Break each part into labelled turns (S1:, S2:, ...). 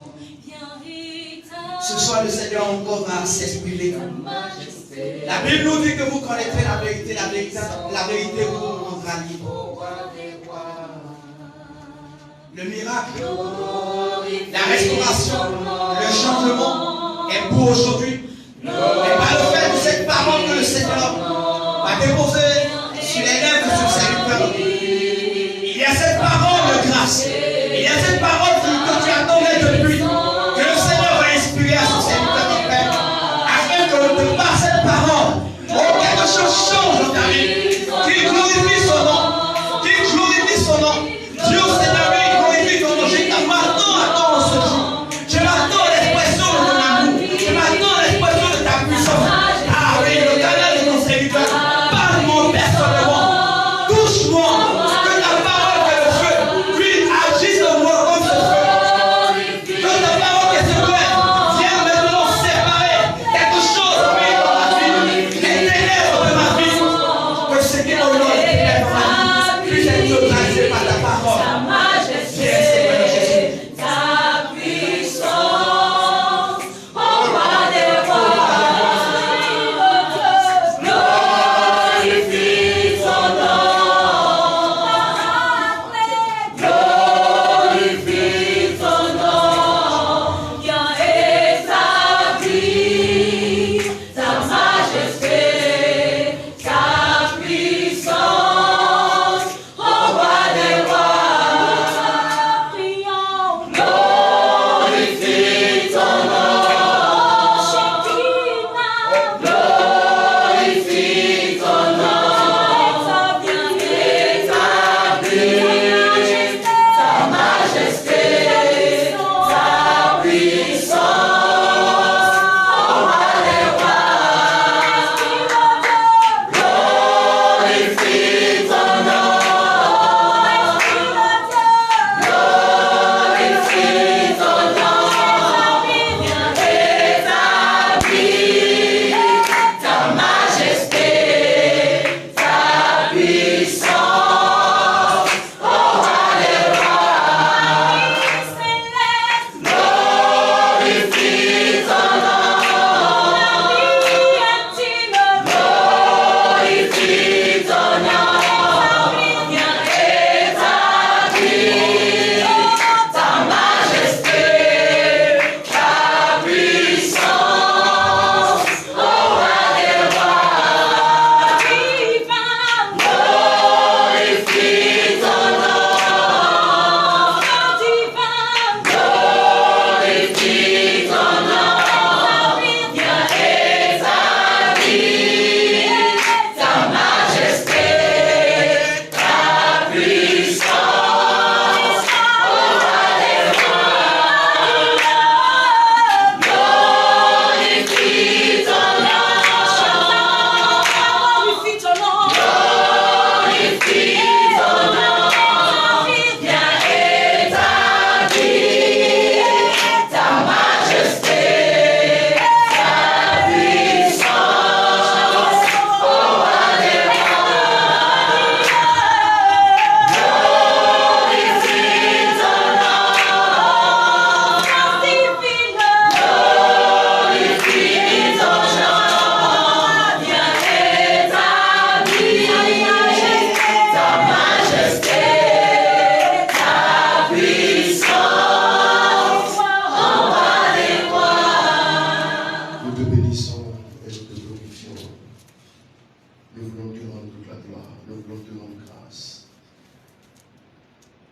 S1: Ce soir, le Seigneur encore va s'exprimer. La Bible nous dit que vous connaîtrez la vérité vous rendra libre. Le miracle, la restauration, le changement est pour aujourd'hui. Et par le fait de cette parole que le Seigneur va déposer sur les lèvres de ce serviteur, il y a cette parole de grâce, il y a cette parole que tu attendais depuis, que le Seigneur va inspirer à son serviteur en paix, afin que de par cette parole, quelque chose change dans ta vie, qu'il glorifie son nom, qu'il glorifie son nom. Dieu Seigneur, glorifie ton nom. Je m'attends à ton ce jour. Je m'attends à l'expression de ton amour. Je m'attends à l'expression de ta puissance. Ah oui, le canal de ton serviteur. Parle-moi personnellement. Touche-moi. Que ta parole que le feu puisse agir de moi comme ce feu. Que ta parole que ce feu vienne maintenant séparer quelque chose dans ma vie. Les ténèbres de ma vie. Que ce qui honore les ténèbres de ma vie puisse être neutralisé par ta parole.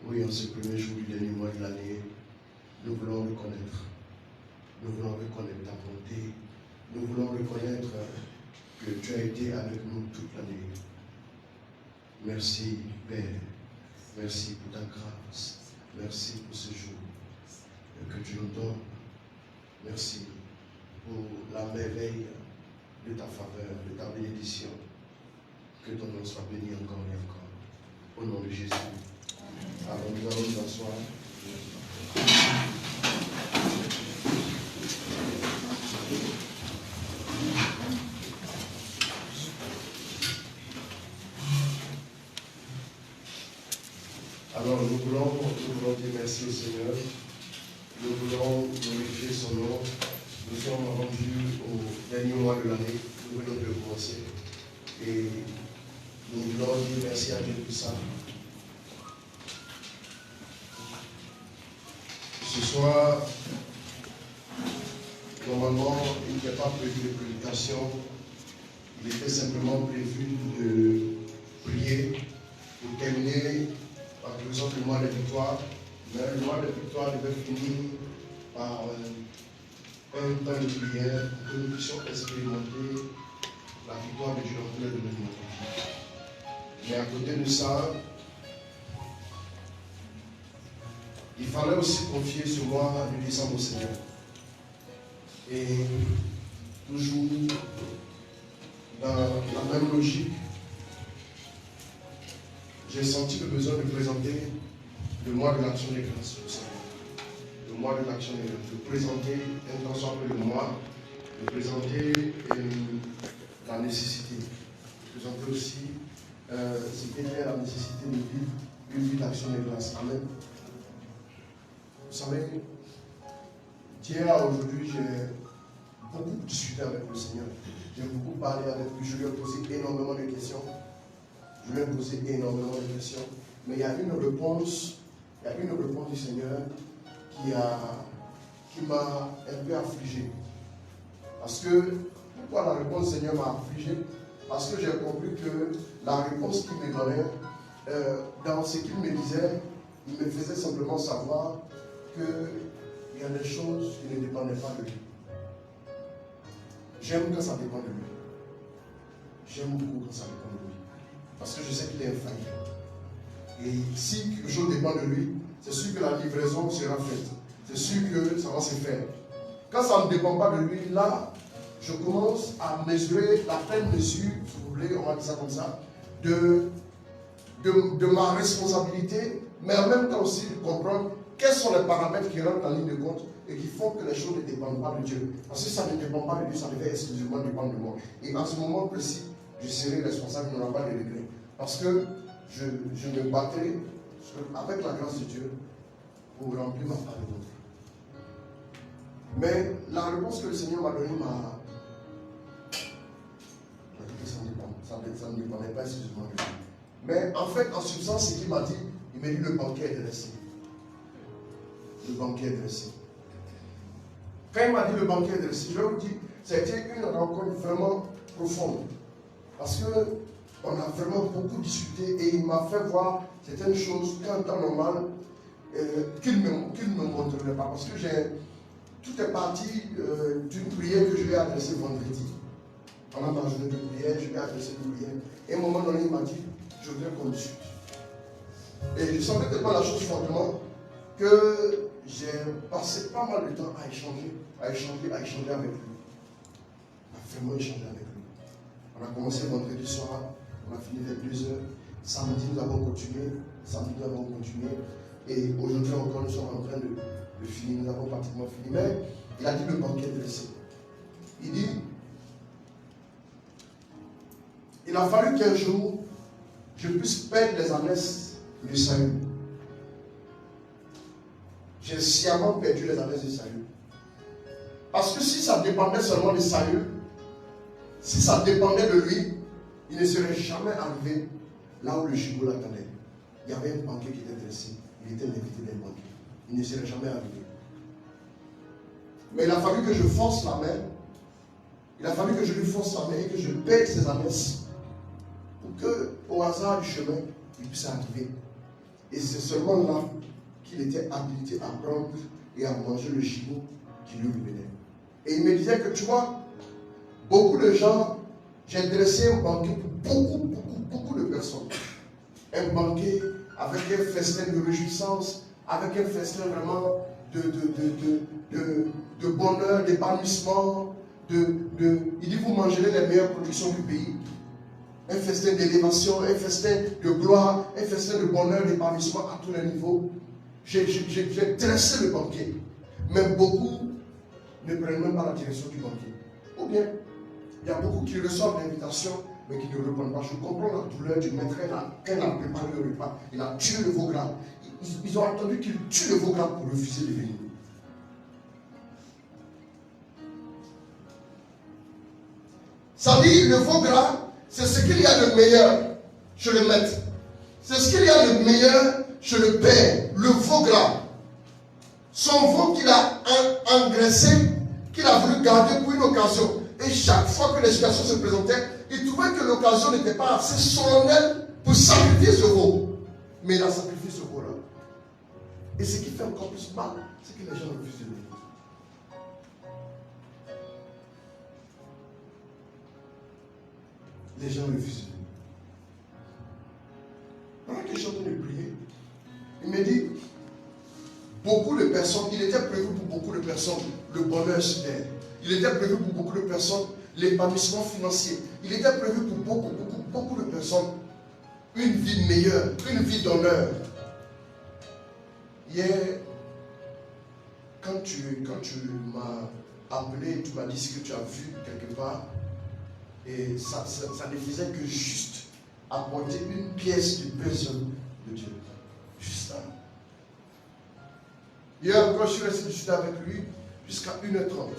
S2: Oui, en ce premier jour du dernier mois de l'année, nous voulons reconnaître ta bonté, nous voulons reconnaître que tu as été avec nous toute l'année. Merci, Père, merci pour ta grâce, merci pour ce jour que tu nous donnes. Merci pour la merveille de ta faveur, de ta bénédiction. Que ton nom soit béni encore et encore. Au nom de Jésus. Alors nous allons nous asseoir. Alors nous voulons dire merci au Seigneur. Nous voulons son nom. Nous sommes rendus au dernier mois de l'année. Nous venons de commencer. Et nous voulons dire merci à Dieu pour ça. Ce soir, normalement, il n'était pas prévu de prédication. Il était simplement prévu de prier pour terminer par exemple le mois de victoire. Mais le mois de victoire devait finir par un temps de prière pour que nous puissions expérimenter la victoire de Dieu dans tous les domaines de notre vie. Mais à côté de ça, il fallait aussi confier ce mois de décembre au Seigneur. Et toujours dans la même logique, j'ai senti le besoin de présenter le mois de l'action des grâces au Seigneur. Le mois de l'action des grâces. De présenter un temps soit peu le mois, de présenter la nécessité. De présenter aussi ce qu'est la nécessité de vivre une vie d'action des grâces. Amen. Vous savez, d'hier à aujourd'hui, j'ai beaucoup discuté avec le Seigneur. J'ai beaucoup parlé avec lui. Je lui ai posé énormément de questions. Mais il y a une réponse du Seigneur qui m'a un peu affligé. Parce que, pourquoi la réponse du Seigneur m'a affligé? Parce que j'ai compris que la réponse qu'il me donnait, dans ce qu'il me disait, il me faisait simplement savoir qu'il y a des choses qui ne dépendaient pas de lui. J'aime quand ça dépend de lui. J'aime beaucoup quand ça dépend de lui. Parce que je sais qu'il est infaillible. Et si quelque chose dépend de lui, c'est sûr que la livraison sera faite. C'est sûr que ça va se faire. Quand ça ne dépend pas de lui, là, je commence à mesurer la pleine mesure, si vous voulez, on va dire ça comme ça, de ma responsabilité, mais en même temps aussi de comprendre quels sont les paramètres qui rentrent en ligne de compte et qui font que les choses ne dépendent pas de Dieu. Parce que si ça ne dépend pas de Dieu, ça devait exclusivement dépendre de moi. Et en ce moment précis, je serai responsable, il n'y aura pas de regret. Parce que je me battrai avec la grâce de Dieu pour remplir ma part de l'autre. Mais la réponse que le Seigneur m'a donnée m'a... Ça ne dépendait pas exclusivement de lui. Mais en fait, en substance, ce qu'il m'a dit, il m'a dit le banquet est dressé. Le banquet est dressé. Quand il m'a dit le banquet est dressé, je vais vous dire, c'était une rencontre vraiment profonde. Parce qu'on a vraiment beaucoup discuté et il m'a fait voir certaines choses qu'en temps normal, qu'il ne me montrerait pas. Parce que tout est parti d'une prière que je lui ai adressée vendredi. Pendant ma journée de prière, je lui ai adressé une prière. Et à un moment donné, il m'a dit, je voudrais qu'on discute. Et je sentais tellement la chose fortement que j'ai passé pas mal de temps à échanger avec lui. À vraiment échanger avec lui. On a commencé vendredi soir, on a fini vers 2h. Samedi, nous avons continué. Et aujourd'hui encore, nous sommes en train de finir. Nous avons pratiquement fini. Mais il a dit le banquet dressé. Il dit, il a fallu qu'un jour, je puisse perdre les ânesses du salut. J'ai sciemment perdu les ânesses du salut. Parce que si ça dépendait seulement du salut, si ça dépendait de lui, il ne serait jamais arrivé là où le gigot l'attendait. Il y avait un banquet qui était dressé. Il était l'invité d'un banquet. Il ne serait jamais arrivé. Mais il a fallu que je force la main. Il a fallu que je lui force la main et que je perde ses ânesses pour qu'au hasard du chemin, il puisse arriver. Et c'est seulement là qu'il était habilité à prendre et à manger le gigot qui lui revenait. Et il me disait que tu vois, beaucoup de gens, j'ai dressé un banquet pour beaucoup de personnes. Un banquet avec un festin de réjouissance, avec un festin vraiment de bonheur, d'épanouissement. Il dit, vous mangerez les meilleures productions du pays. Un festin d'élévation, un festin de gloire, un festin de bonheur, d'épanouissement à tous les niveaux. J'ai dressé le banquet. Mais beaucoup ne prennent même pas la direction du banquet. Ou bien, il y a beaucoup qui reçoivent l'invitation, mais qui ne répondent pas. Je comprends la douleur du maître. Quand il a préparé le repas, il a tué le veau gras. Ils ont attendu qu'il tue le veau gras pour refuser de venir. Ça dit, le veau gras, c'est ce qu'il y a de meilleur chez le maître. C'est ce qu'il y a de meilleur chez le père, le veau gras. Son veau qu'il a engraissé, qu'il a voulu garder pour une occasion. Et chaque fois que les situations se présentaient, il trouvait que l'occasion n'était pas assez solennelle pour sacrifier ce veau. Mais il a sacrifié ce veau-là. Et ce qui fait encore plus mal, c'est que les gens refusent de lui. Les gens refusent de lui. Pendant que je suis en train de prier, il me dit, beaucoup de personnes, il était prévu pour beaucoup de personnes le bonheur sur terre. Il était prévu pour beaucoup de personnes l'épanouissement financier. Il était prévu pour beaucoup de personnes une vie meilleure, une vie d'honneur. Hier, quand tu m'as appelé, tu m'as dit ce que tu as vu quelque part, et ça ne faisait que juste apporter une pièce du puzzle de Dieu. Juste ça. Hier, quand je suis resté discuter avec lui, jusqu'à 1h30.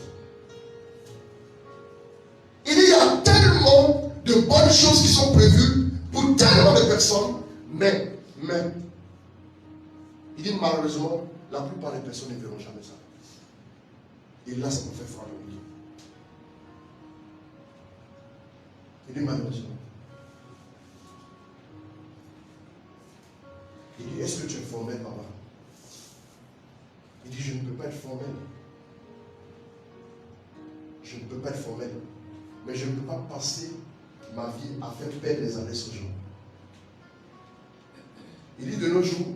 S2: Il y a tellement de bonnes choses qui sont prévues pour tellement de personnes, mais, il dit malheureusement, la plupart des personnes ne verront jamais ça. Et là, ça me fait froid le dos. Il dit malheureusement. Il dit, est-ce que tu es formel, papa? Il dit, je ne peux pas être formel. Je ne peux pas être formel. Mais je ne peux pas passer ma vie à faire perdre les adresses aux gens. Il dit de nos jours,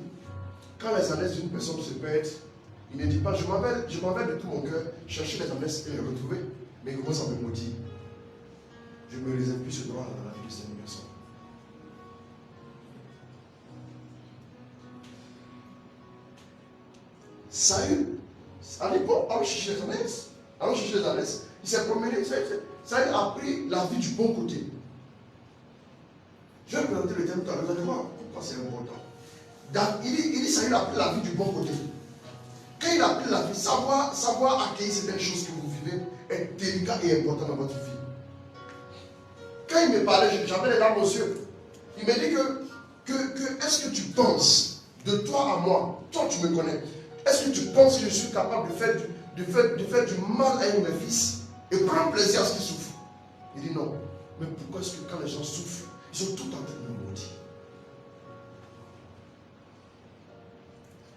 S2: quand les adresses d'une personne se perdent, il ne dit pas, je m'en vais de tout mon cœur chercher les adresses et les retrouver, mais il commence à me maudire. Je ne me réserve plus ce droit dans la vie de cette personne. Saül, à l'époque, allons chercher les adresses, il s'est promené, Saül a pris la vie du bon côté. Je vais présenter le thème tout à l'heure, vous allez voir pourquoi c'est important. Il dit Saül a pris la vie du bon côté. Quand il a pris la vie, savoir accueillir certaines choses que vous vivez est délicat et important dans votre vie. Quand il me parlait, j'avais les larmes aux yeux. Il me dit que est-ce que tu penses de toi à moi, toi tu me connais, est-ce que tu penses que je suis capable de faire du mal à mes fils et prendre plaisir à ce qu'ils souffrent? Il dit non. Mais pourquoi est-ce que quand les gens souffrent, ils sont tout en train de me maudire?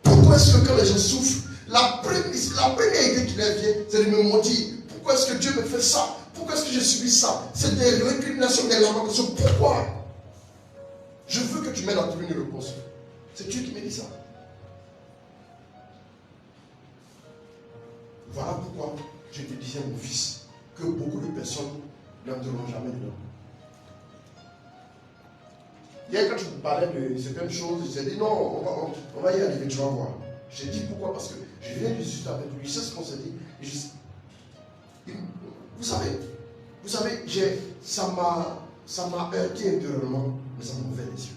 S2: Pourquoi est-ce que quand les gens souffrent, la première idée qui leur vient, c'est de me maudire? Pourquoi est-ce que Dieu me fait ça? Pourquoi est-ce que j'ai subi ça? C'est des récriminations, des lamentations. Pourquoi? Je veux que tu m'aides à trouver une réponse. C'est Dieu qui me dit ça. Voilà pourquoi je te disais, mon fils, que beaucoup de personnes n'entreront jamais dedans. Hier, quand je vous parlais de certaines choses, j'ai dit non, on va y arriver, tu vas voir. J'ai dit pourquoi? Parce que je viens de discuter avec lui, c'est ce qu'on s'est dit. Vous savez, ça m'a heurté intérieurement, mais ça m'a ouvert les yeux.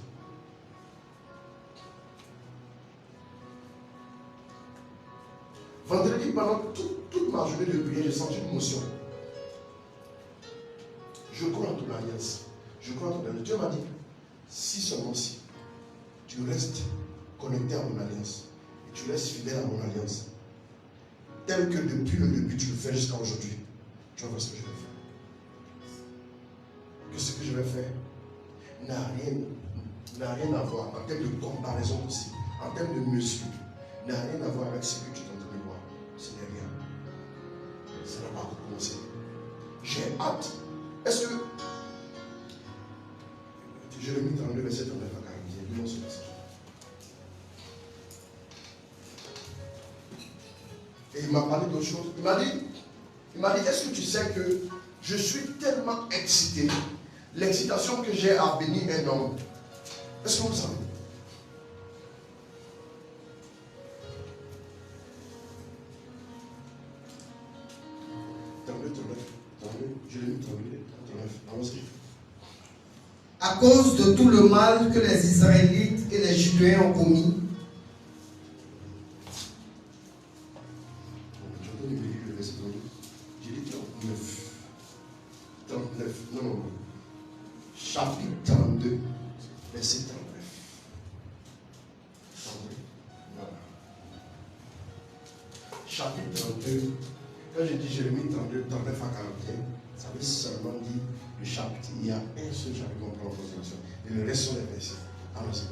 S2: Vendredi, pendant toute ma journée de prière, j'ai senti une émotion. Je crois en ton alliance. Je crois en ton alliance. Dieu m'a dit, si seulement si tu restes connecté à mon alliance et tu restes fidèle à mon alliance, tel que depuis le début tu le fais jusqu'à aujourd'hui, tu vas voir ce que je vais faire. Que ce que je vais faire n'a rien à voir en termes de comparaison possible, en termes de mesure, n'a rien à voir avec ce que tu es en train de voir. Ce n'est rien. Ça n'a pas encore commencé. J'ai hâte. Est-ce que Jérémie 32, verset 39 à 40, lisons ce passage. Et il m'a parlé d'autre chose. Il m'a dit, est-ce que tu sais que je suis tellement excité, l'excitation que j'ai à bénir un homme. Est-ce que vous savez? Jérémie 32, 39,
S3: à cause de tout le mal que les Israélites et les Judéens ont commis,
S2: j'ai entendu lire le verset 32. J'ai dit 39. Non. Chapitre 32, verset 39. Voilà. Chapitre 32, quand je dis Jérémie 32, 39 à 41, ça veut seulement dire le chapitre. Il y a un seul chapitre qu'on prend en considération. Et le reste sont les versets. Allons-y.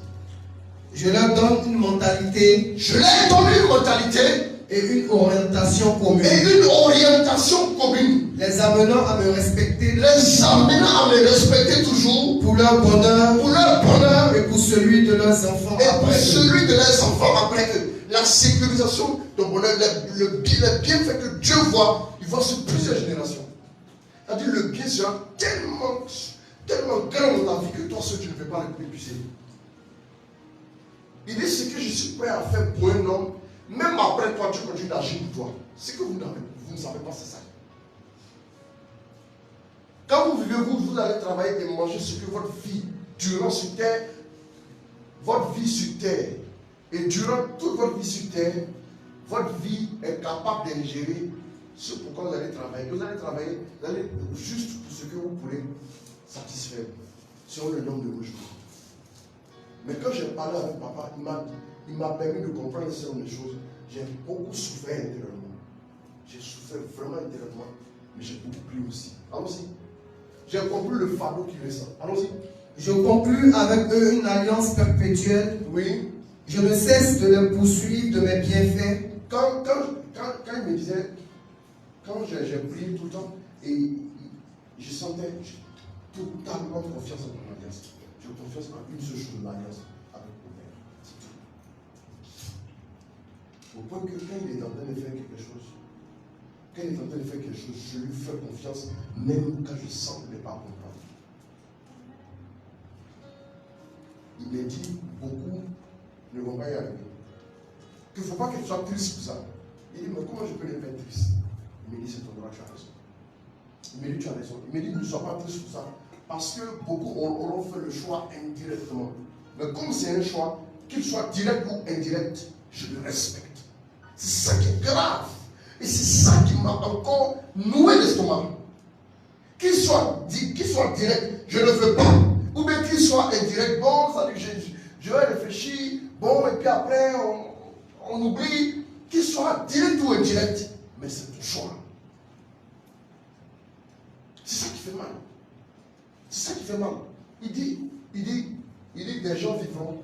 S3: Je leur donne une mentalité
S2: Je leur donne une mentalité
S3: et une orientation commune,
S2: et une orientation commune,
S3: les amenant à me respecter
S2: les amenant à me respecter toujours
S3: pour leur bonheur et pour celui de leurs enfants
S2: et pour
S3: après eux.
S2: celui de leurs enfants après eux. La sécurisation de bonheur, le bienfait que Dieu voit, il voit sur plusieurs générations. C'est-à-dire le bien sera tellement grand dans ta vie que toi seul tu ne peux pas l'épuiser. Il dit ce que je suis prêt à faire pour un homme, même après toi, tu continues d'agir pour toi. Ce que vous ne savez pas, c'est ça. Quand vous vivez, vous allez travailler et manger ce que votre vie, durant sur terre, votre vie sur terre, et durant toute votre vie sur terre, votre vie est capable d'ingérer ce pourquoi vous allez travailler. Vous allez travailler, vous allez juste pour ce que vous pourrez satisfaire sur le nombre de vos jours. Mais quand j'ai parlé avec papa, il m'a permis de comprendre certaines choses. J'ai beaucoup souffert intérieurement. J'ai souffert vraiment intérieurement, mais j'ai beaucoup pris aussi. Allons-y. J'ai compris le fardeau qu'il ressent. Allons-y.
S3: Je conclus avec eux une alliance perpétuelle.
S2: Oui.
S3: Je ne cesse de les poursuivre de mes bienfaits.
S2: Quand il me disait, quand j'ai prié tout le temps, et je sentais totalement confiance en mon alliance. J'ai confiance en une seule chose, l'alliance avec mon Père. C'est tout. Au point que quand il est en train de faire quelque chose, je lui fais confiance, même quand je sens qu'il n'est pas comprendre. Il m'a dit, beaucoup ne vont pas y arriver. Qu'il ne faut pas que tu sois triste pour ça. Il dit, mais comment je peux les faire tristes? Il me dit, c'est ton droit, tu as raison. Il me dit, tu as raison. Il me dit, ne sois pas triste pour ça. Parce que beaucoup auront fait le choix indirectement. Mais comme c'est un choix, qu'il soit direct ou indirect, je le respecte. C'est ça qui est grave. Et c'est ça qui m'a encore noué l'estomac. Qu'il soit direct, je ne veux pas. Ou bien qu'il soit indirect, bon, ça dit que je vais réfléchir, bon, et puis après, on oublie. Qu'il soit direct ou indirect, mais c'est ton choix. C'est ça qui fait mal. C'est ça qui fait mal. Il dit, des gens vivront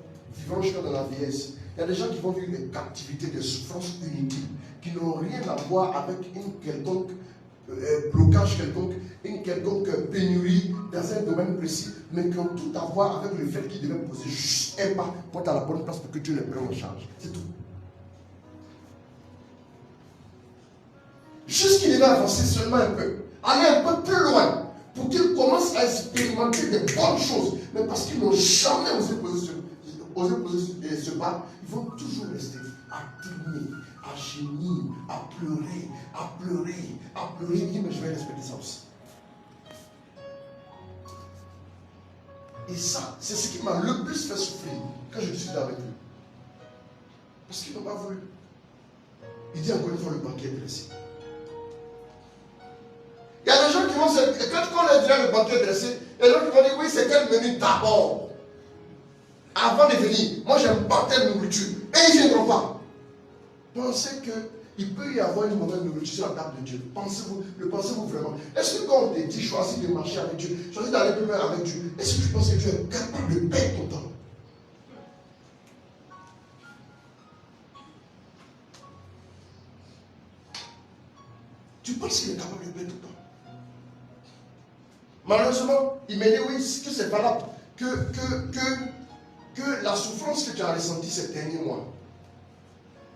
S2: jusqu'à dans la vieillesse. Il y a des gens qui vont vivre des captivités, des souffrances inutiles, qui n'ont rien à voir avec une quelconque blocage quelconque, une quelconque pénurie dans un domaine précis, mais qui ont tout à voir avec le fait qu'ils devaient poser juste un pas pour être à la bonne place pour que Dieu les prenne en charge. C'est tout. Juste qu'il devait avancer seulement un peu, aller un peu plus loin, pour qu'ils commencent à expérimenter des bonnes choses, mais parce qu'ils n'ont jamais osé poser ce pas, ils vont toujours rester à tourner, à gémir, à pleurer. Il dit, mais je vais respecter ça aussi. Et ça, c'est ce qui m'a le plus fait souffrir quand je suis avec lui. Parce qu'ils n'ont pas voulu. Il dit encore une fois, le banquier est dressé. Il y a des gens qui vont se... Et quand on leur dit le banquier est dressé, et l'autre qui vont dire, oui, c'est quel menu d'abord. Avant de venir, moi j'aime pas telle nourriture. Et ils ne viendront pas. Pensez qu'il peut y avoir une mauvaise nourriture sur la table de Dieu. Le pensez-vous vraiment? Est-ce que quand on te dit choisis de marcher avec Dieu, choisis d'aller plus loin avec Dieu, est-ce que tu penses que Dieu est capable de perdre ton temps? Tu penses qu'il est capable de perdre ton temps? Malheureusement, il m'a dit oui, que c'est valable. Que la souffrance que tu as ressentie ces derniers mois,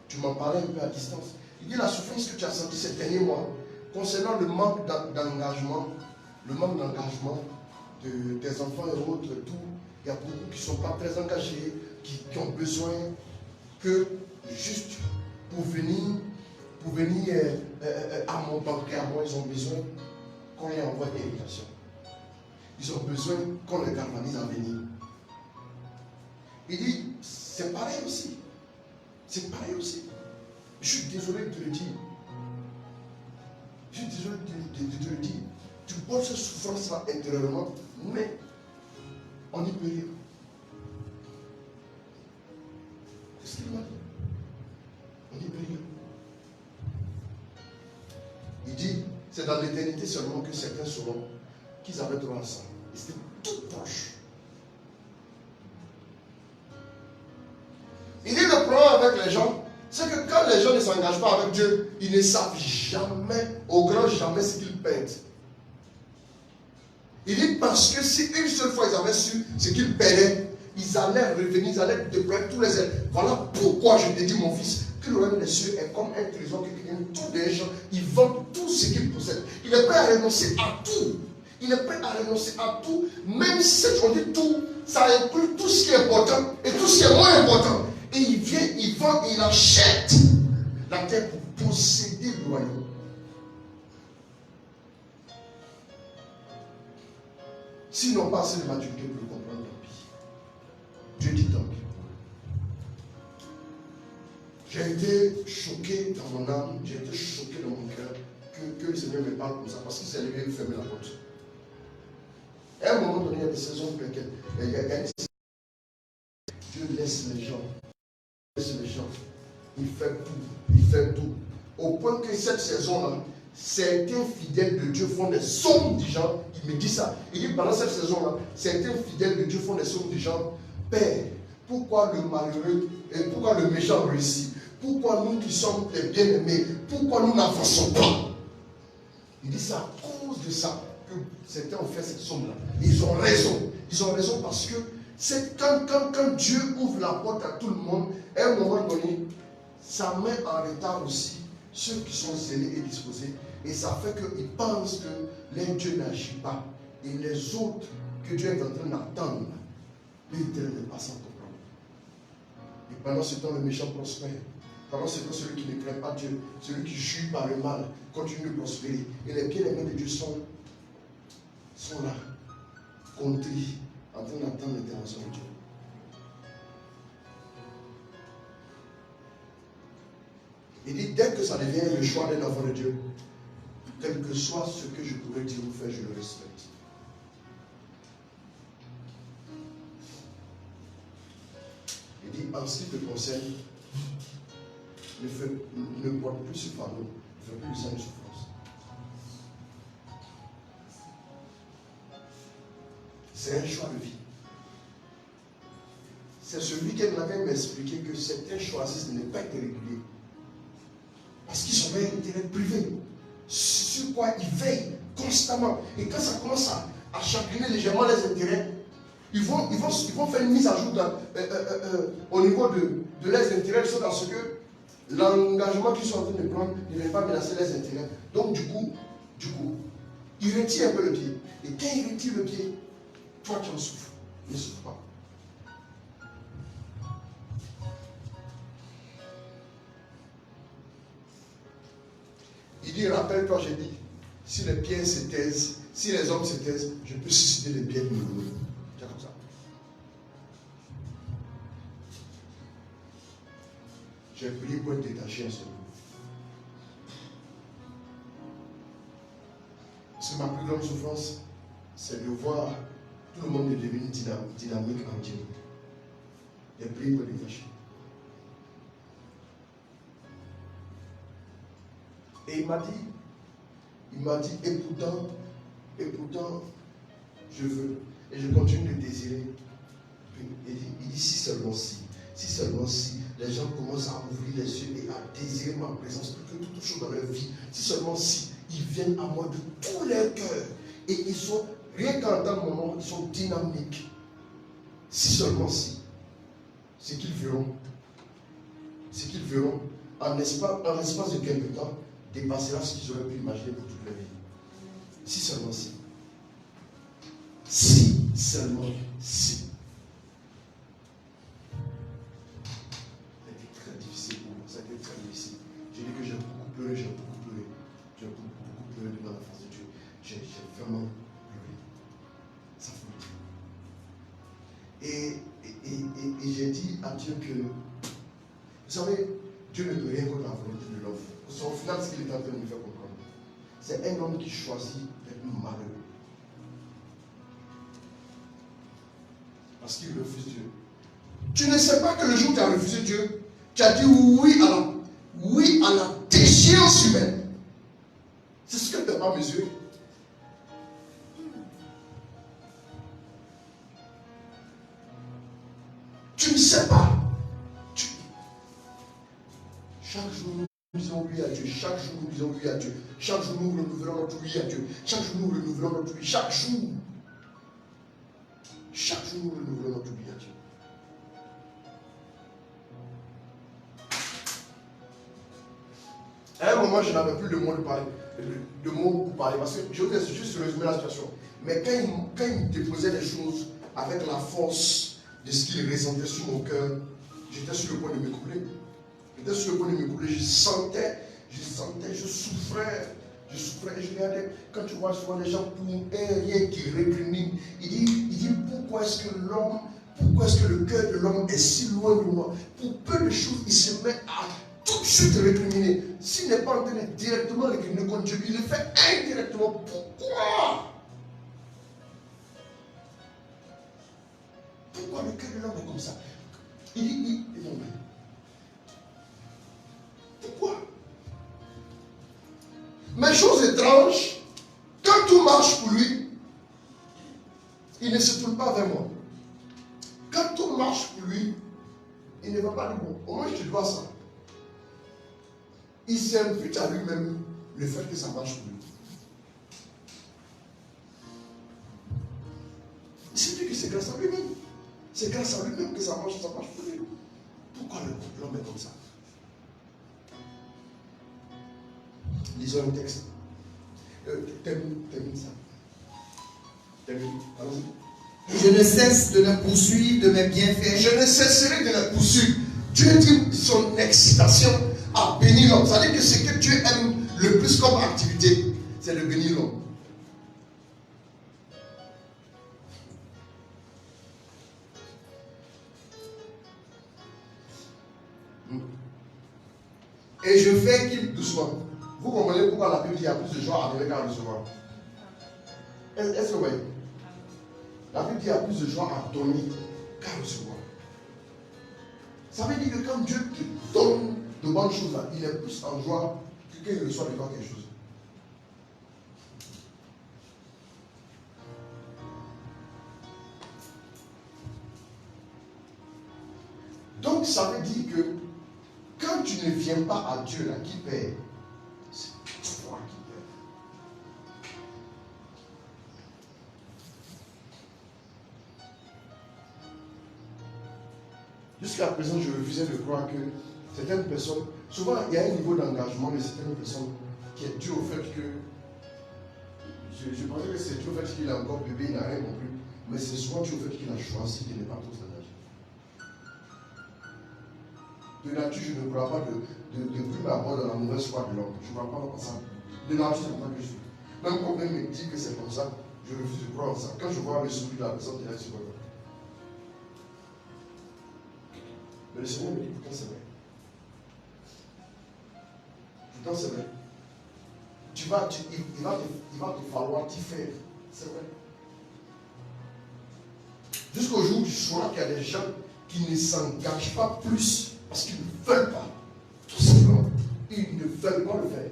S2: tu m'en parlais un peu à distance. Il dit la souffrance que tu as sentie ces derniers mois, concernant le manque d'engagement, de tes enfants et autres, tout, il y a beaucoup qui ne sont pas très engagés, qui ont besoin que juste pour venir à mon banquier, à moi, ils ont besoin qu'on les envoie des invitations. Ils ont besoin qu'on les galvanise à venir. Il dit, c'est pareil aussi. C'est pareil aussi. Je suis désolé de te le dire. Je suis désolé de te le dire. Tu portes cette souffrance-là intérieurement, mais on n'y peut rien. C'est ce qu'il m'a dit. On n'y peut rien. Il dit, c'est dans l'éternité seulement que certains sauront qu'ils avaient droit à ça. Et c'était tout proche. Il dit le problème avec les gens, c'est que quand les gens ne s'engagent pas avec Dieu, ils ne savent jamais, au grand jamais, ce qu'ils perdent. Il dit parce que si une seule fois ils avaient su ce qu'ils perdaient, ils allaient revenir, ils allaient déployer tous les ailes. Voilà pourquoi je te dis, mon fils, que le royaume des cieux est comme un trésor qui gagne tous les gens. Ils vendent tout ce qu'ils possèdent. Il est prêt à renoncer à tout. Il est prêt à renoncer à tout, même si on dit tout, ça inclut tout ce qui est important et tout ce qui est moins important. Et il vient, il vend, il achète la terre pour posséder le royaume. S'ils n'ont pas assez de maturité pour le comprendre, tant pis. Dieu dit tant pis. J'ai été choqué dans mon âme, j'ai été choqué dans mon cœur que le Seigneur me parle comme ça, parce qu'il s'est levé et fermé la porte. À un moment donné, il y a des saisons pour lesquelles Dieu laisse les gens. Il fait tout. Au point que cette saison-là, certains fidèles de Dieu font des sommes du genre. Il me dit ça. Il dit pendant cette saison-là, certains fidèles de Dieu font des sommes du genre. Père, pourquoi le malheureux et pourquoi le méchant réussit? Pourquoi nous qui sommes des bien-aimés, pourquoi nous n'avançons pas? Il dit ça à cause de ça que certains ont fait cette somme-là. Ils ont raison. Ils ont raison parce que quand Dieu ouvre la porte à tout le monde, à un moment donné, ça met en retard aussi ceux qui sont zélés et disposés. Et ça fait qu'ils pensent que leur Dieu n'agit pas. Et les autres que Dieu est en train d'attendre, l'Éternel n'est pas sans comprendre. Et pendant ce temps, le méchant prospère. Pendant ce temps, celui qui ne craint pas Dieu, celui qui jouit par le mal, continue de prospérer. Et les bien-aimés de Dieu sont là, contrits, en train d'attendre l'intervention de Dieu. Il dit, dès que ça devient le choix d'un enfant de Dieu, quel que soit ce que je pourrais dire ou faire, je le respecte. Il dit, en ce qui te concerne, ne porte plus ce fardeau, ne fais plus de ça de souffrance. C'est un choix de vie. C'est celui qui m'avait expliqué que certains choisissent de ne pas être réguliers. Parce qu'ils ont un intérêt privé, sur quoi ils veillent constamment. Et quand ça commence à chagriner légèrement les intérêts, ils vont faire une mise à jour au niveau de leurs intérêts, dans ce que l'engagement qu'ils sont en train de prendre ne vient pas menacer les intérêts. Donc du coup, ils retirent un peu le pied. Et quand ils retirent le pied, toi tu en souffres. Ne souffre pas. Il dit, rappelle-toi, j'ai dit, si les pierres se taisent, si les hommes se taisent, je peux susciter les pierres nouveaux. C'est comme ça. J'ai prié pour être détaché en ce moment. Parce que ma plus grande souffrance, c'est de voir tout le monde devenir dynamique en Dieu. J'ai prié pour être détaché. Et il m'a dit, et pourtant, je veux, et je continue de désirer. Il dit, si seulement si, les gens commencent à ouvrir les yeux et à désirer ma présence, plus que toute chose dans leur vie, si seulement si, ils viennent à moi de tout leur cœur, et ils sont, rien qu'en entendre mon nom, ils sont dynamiques. Si seulement si, ce qu'ils verront, en l'espace de quelque temps, dépassera ce qu'ils auraient pu imaginer pour toute leur vie. Si seulement si. Si seulement si. Ça a été très difficile pour moi. Ça a été très difficile. J'ai dit que j'ai beaucoup pleuré. J'ai beaucoup pleuré devant la face de Dieu. J'ai vraiment pleuré. Ça fait. Et j'ai dit à Dieu que, vous savez, Dieu ne peut rien contre la volonté de l'homme. Au final, ce qu'il est en train de me faire comprendre, c'est un homme qui choisit d'être malheureux. Parce qu'il refuse Dieu. Tu ne sais pas que le jour où tu as refusé Dieu, tu as dit oui à la déchéance humaine. C'est ce que tu n'as pas mesuré. Tu ne sais pas. Chaque jour, nous disons oui à Dieu. Chaque jour, nous disons oui à Dieu. Chaque jour, nous renouvelons notre oui à Dieu. Chaque jour, nous renouvelons notre oui. Chaque jour. Chaque jour, nous renouvelons notre oui à Dieu. À un moment, je n'avais plus de mots pour parler. Parce que je voulais juste résumer la situation. Mais quand il me déposait les choses avec la force de ce qu'il ressentait sur mon cœur, j'étais sur le point de m'écouler. J'étais sur le point de m'écouler. Je souffrais. Je regardais, quand tu vois souvent les gens pour un rien qui récrimine, il dit pourquoi est-ce que le cœur de l'homme est si loin de moi? Pour peu de choses, il se met à tout de suite récriminer. S'il n'est pas en train de directement récriminer contre Dieu, il le fait indirectement. Pourquoi le cœur de l'homme est comme ça? Il dit, pourquoi? Mais chose étrange, quand tout marche pour lui, il ne se tourne pas vers moi. Quand tout marche pour lui, il ne va pas dire bon, au moins je te dois ça. Il s'impute à lui-même le fait que ça marche pour lui. Il se dit que c'est grâce à lui-même. C'est grâce à lui-même que ça marche pour lui. Pourquoi l'homme est comme ça? Lisons un texte. Termine ça. Termine. Allons-y.
S3: Je ne cesse de le poursuivre de mes bienfaits.
S2: Je ne cesserai de le poursuivre. Dieu dit son excitation à bénir l'homme. Ça veut dire que ce que Dieu aime le plus comme activité, c'est de bénir l'homme. Et je fais qu'il doucement. Vous comprenez pourquoi la Bible dit qu'il y a plus de joie à donner qu'à recevoir? Est-ce que vous voyez? La Bible dit qu'il y a plus de joie à donner qu'à recevoir. Ça veut dire que quand Dieu te donne de bonnes choses, là, il est plus en joie que quand il reçoit de toi quelque chose. Donc ça veut dire que quand tu ne viens pas à Dieu là qui paie, c'est toi qui paie. Jusqu'à présent, je refusais de croire que certaines personnes, souvent il y a un niveau d'engagement de certaines personnes qui est dû au fait que, je pensais que c'est dû au fait qu'il est encore bébé, il n'a rien compris, mais c'est souvent dû au fait qu'il a choisi de ne pas trop s'engager. De nature, je ne crois pas de prime abord dans la mauvaise foi de l'homme. Je ne crois pas dans ça. De nature, c'est comme ça que je suis. Même quand on me dit que c'est comme ça, je refuse de croire en ça. Quand je vois le sourire de la personne, je dis c'est pas vrai. Mais le Seigneur me dit pourtant c'est vrai. Pourtant c'est vrai. Il va te falloir t'y faire. C'est vrai. Jusqu'au jour où tu sauras qu'il y a des gens qui ne s'engagent pas plus parce qu'ils ne veulent pas. Tout simplement. Ils ne veulent pas le faire.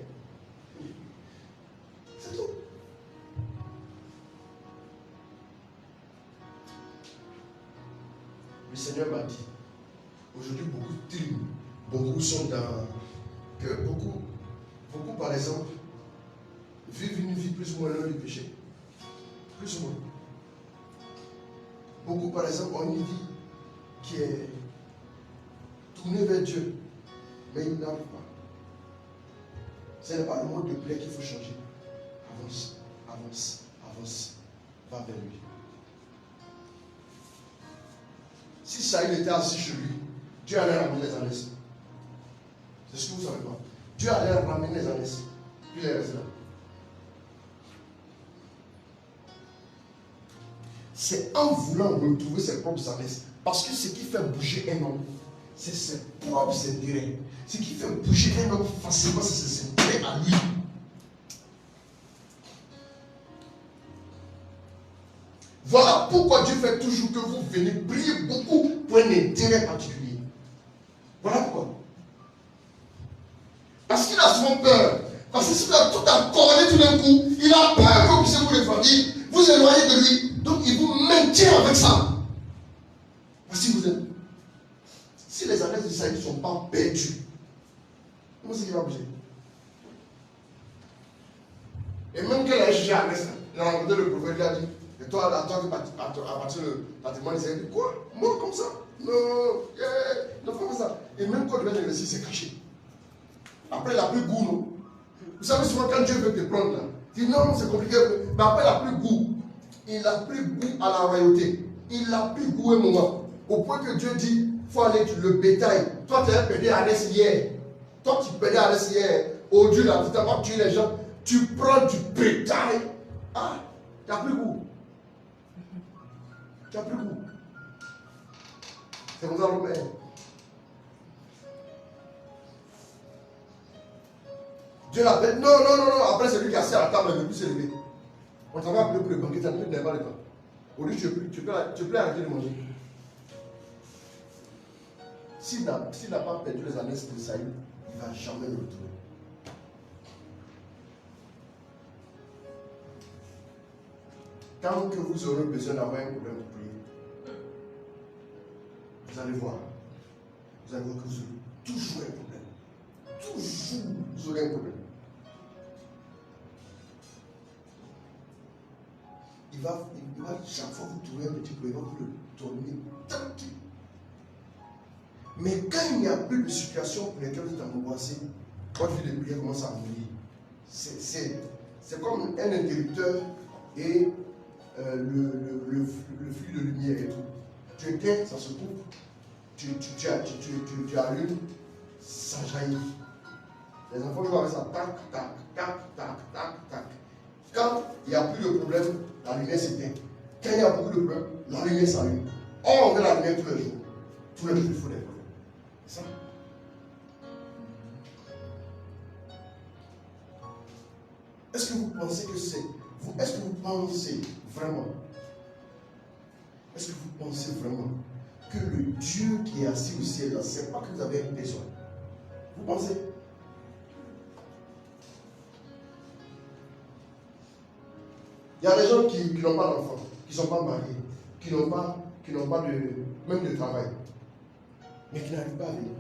S2: C'est tout. Le Seigneur m'a dit, aujourd'hui beaucoup triment, beaucoup sont dans... que beaucoup par exemple, vivent une vie plus ou moins loin du péché. Plus ou moins. Beaucoup par exemple ont une vie qui est tournée vers Dieu, mais ils n'arrivent pas. Ce n'est pas le mode de plaie qu'il faut changer. Avance, avance, avance, va vers lui. Si Saïl était assis chez lui, Dieu allait ramener les ânesses. C'est ce que vous ne savez pas. Dieu allait ramener les ânesses. Puis il est resté là. C'est en voulant retrouver ses propres ânesses. Parce que ce qui fait bouger un homme, c'est ses propres intérêts. Ce qui fait bouger un homme facilement, c'est ses intérêts à lui. Voilà pourquoi Dieu fait toujours que vous venez prier beaucoup pour un intérêt particulier. Voilà pourquoi. Parce qu'il a souvent peur. Parce que si vous avez tout accordé tout d'un coup, il a peur que vous puissiez vous réfléchir, vous éloigner de lui. Donc il vous maintient avec ça. Voici vous êtes. Si les annexes d'Isaïe ne sont pas perdues, comment c'est qu'il va bouger? Et même qu'elle a jugé à l'Est, il a rencontré le prophète, il a dit, et toi, à partir de patrimoine, il a dit, quoi? Moi comme ça? Non, ne fais pas ça. Et même quand il vient de réussir, c'est caché. Après, il n'a plus goût, non? Vous savez, souvent, quand Dieu veut te prendre là, il dit non, c'est compliqué. Mais après, il n'a plus goût. Il n'a plus goût à la royauté. Il n'a plus goût un moment. Au point que Dieu dit, il faut aller le bétail. Toi, tu as perdu à l'Est hier. Toi, tu perdais à l'Est hier. Au Dieu, là, tu as tué les gens. Tu prends du bétail. Ah, tu n'as plus goût. Tu n'as plus goût. C'est comme ça, l'homme est. Dieu l'appelle. Non. Après, c'est lui qui est assis à la table, il ne veut plus se lever. On t'avait appelé pour le banquet, ça ne fait pas le temps. Au lieu, tu peux arrêter de manger. S'il n'a pas perdu les années de Saïd, il ne va jamais le retrouver. Tant que vous aurez besoin d'avoir un problème pour prier, vous allez voir que vous aurez toujours un problème. Toujours, vous aurez un problème. Il va chaque fois vous trouver un petit problème, vous le tourner tranquille. Mais quand il n'y a plus de situation pour lesquelles vous êtes angoissé, votre vie de prière commence à mourir. C'est comme un interrupteur et le flux de lumière et tout. Tu éteins, ça se coupe. Tu allumes, ça jaillit. Les enfants jouent avec ça, tac, tac, tac, tac, tac, tac. Quand il n'y a plus de problème, la lumière s'éteint. Quand il y a beaucoup de problèmes, la lumière s'allume. Or, on met la lumière tous les jours. Tous les jours, il faut des problèmes. C'est ça. Est-ce que vous pensez que c'est... Est-ce que vous pensez vraiment... Est-ce que vous pensez vraiment que le Dieu qui est assis au ciel, là, c'est pas que vous avez besoin? Vous pensez? Il y a des gens qui n'ont pas d'enfants, qui ne sont pas mariés, qui n'ont pas même de travail, mais qui n'arrivent pas à venir.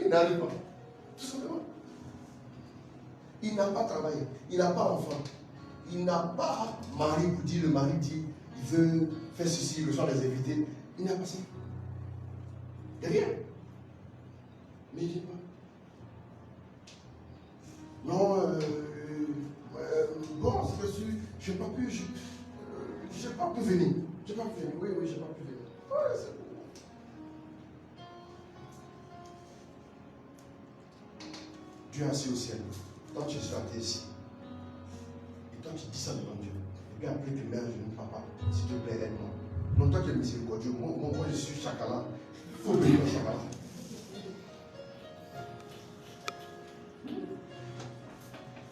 S2: Il n'arrive pas. Tout simplement. Il n'a pas travaillé, il n'a pas d'enfant, il n'a pas mari pour dire, le mari dit, il veut faire ceci, le soir des invités. Il n'a pas ça. Il n'y a rien. Mais il dit pas. Non, bon, c'est parce que je n'ai pas pu, j'ai pas pu venir. J'ai pas pu venir. Oui, j'ai pas pu venir. Ouais, c'est bon. Dieu est assis au ciel. Toi, tu es sorti ici. Et toi, tu dis ça devant Dieu. Et puis après, tu mets à genoux, papa, s'il te plaît, aide-moi. Non, toi, tu es miséricordieux. Moi, je suis chakala. Il faut venir au chakala.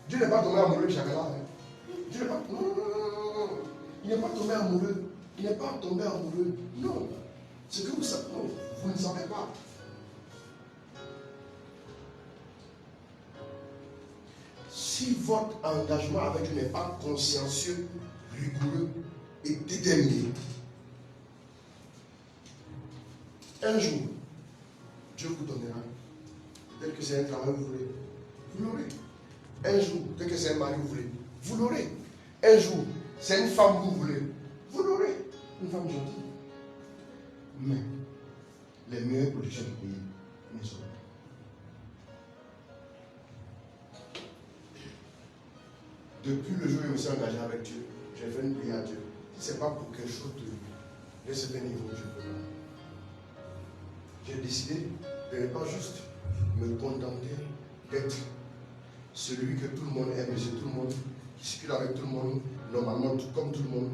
S2: Dieu n'est pas tombé amoureux de chakala. Hein. Dieu n'est pas... Non. Il n'est pas tombé amoureux. Il n'est pas tombé amoureux. Non. Ce que vous savez, non, vous ne savez pas. Si votre engagement avec Dieu n'est pas consciencieux, rigoureux et déterminé, un jour, Dieu vous donnera. Peut-être que c'est un travail que vous voulez. Vous l'aurez. Un jour, peut-être que c'est un mari que vous voulez. Vous l'aurez. Un jour, c'est une femme que vous voulez. Vous l'aurez. Une femme gentille. Mais les meilleures productions du pays ne sont pas. Depuis le jour où je me suis engagé avec Dieu, j'ai fait une prière à Dieu. Si ce n'est pas pour quelque chose de certain niveau, je peux pas. J'ai décidé de ne pas juste me contenter d'être celui que tout le monde aime, c'est tout le monde, qui circule avec tout le monde, normalement, comme tout le monde.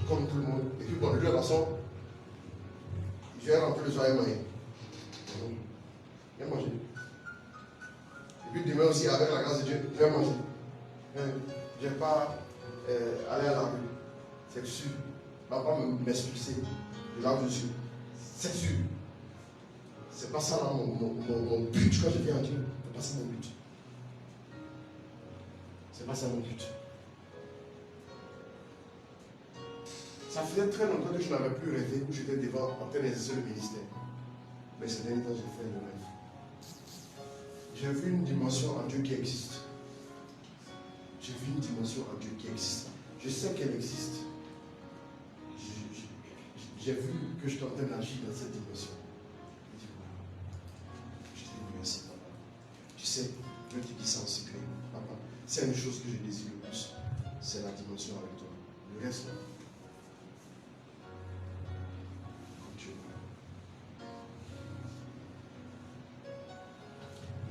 S2: Comme tout le monde. Et puis, bon, de toute façon, je vais rentrer le soir et manger. Je vais manger. Et puis, demain aussi, avec la grâce de Dieu, je vais manger. Je n'ai pas aller à la rue. C'est sûr. Il ne va pas m'expulser de là où je suis. C'est sûr. C'est pas ça là mon but quand je viens à Dieu. C'est pas ça mon but. C'est pas ça mon but. Ça faisait très longtemps que je n'avais plus rêvé où j'étais devant en train d'exercer le ministère. Mais ces derniers temps, j'ai fait le rêve. J'ai vu une dimension en Dieu qui existe. J'ai vu une dimension en Dieu qui existe. Je sais qu'elle existe. J'ai vu que je tentais d'agir dans cette dimension. Je dis voilà. Je te dis merci, papa. Tu sais, je te dis ça en secret. Papa, c'est une chose que je désire le plus. C'est la dimension avec toi. Le reste, là. Comme tu veux.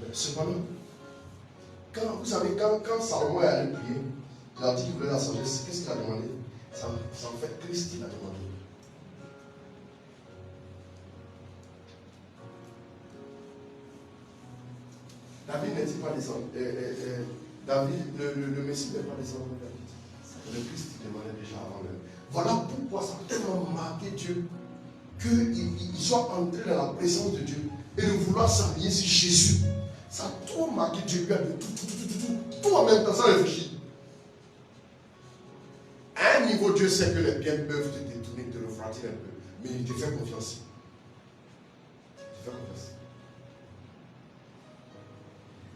S2: Mais cependant, vous savez, quand Salomon est allé prier, il a dit qu'il voulait la sagesse. Qu'est-ce qu'il a demandé? C'est en fait Christ qui l'a demandé. David n'est-il pas descendu? David, le Messie n'est pas descendu de David. Le Christ demandait déjà avant même. Voilà pourquoi ça a tellement marqué Dieu qu'il soit entré dans la présence de Dieu et de vouloir s'habiller sur Jésus. Ça a trop marqué Dieu. Lui a dit tout en même temps, sans réfléchir. À un niveau, Dieu sait que les biens peuvent te détourner, te refroidir un peu. Mais il te fait confiance. Il te fait confiance.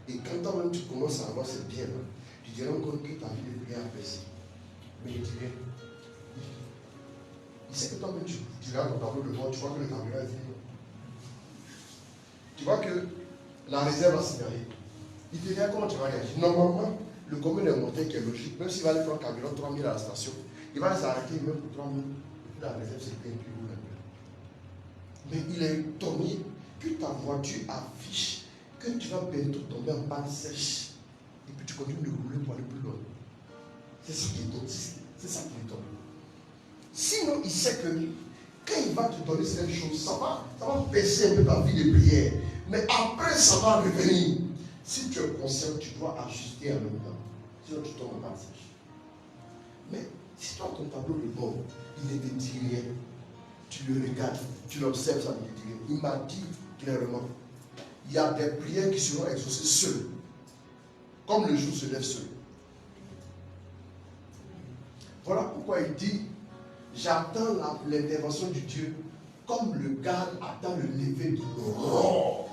S2: Et quand toi-même tu commences à avoir ces biens, tu te rends compte que ta vie est bien apaisée. Mais il dit rien. Il sait que toi-même tu regardes ton tableau de bord, tu vois que le carburant est fini. Tu vois que la réserve a signalé. Il te dit comment tu vas réagir. Normalement, le commun des mortels qui est logique, même s'il va aller prendre carburant 3 000 à la station, il va les arrêter même pour 3 000. Et puis la réserve c'est bien plus lourd un peu. Mais il est étonné que ta voiture affiche que tu vas bientôt tomber en panne sèche. Et puis tu continues de rouler pour aller plus loin. C'est ça qui est étonné. C'est ça qui est étonné. Sinon, il sait que quand il va te donner cette chose, ça va baisser un peu ta vie de prière. Mais après, ça va revenir. Si tu es conscient, tu dois ajuster en même temps. Sinon, tu tombes en panne sèche. Mais si toi, ton tableau de bord, il ne te dit rien, tu le regardes, tu l'observes, ça ne te dit rien. Il m'a dit clairement, il y a des prières qui seront exaucées seules, comme le jour se lève seul. Voilà pourquoi il dit, j'attends l'intervention du Dieu comme le garde attend le lever de l'aurore.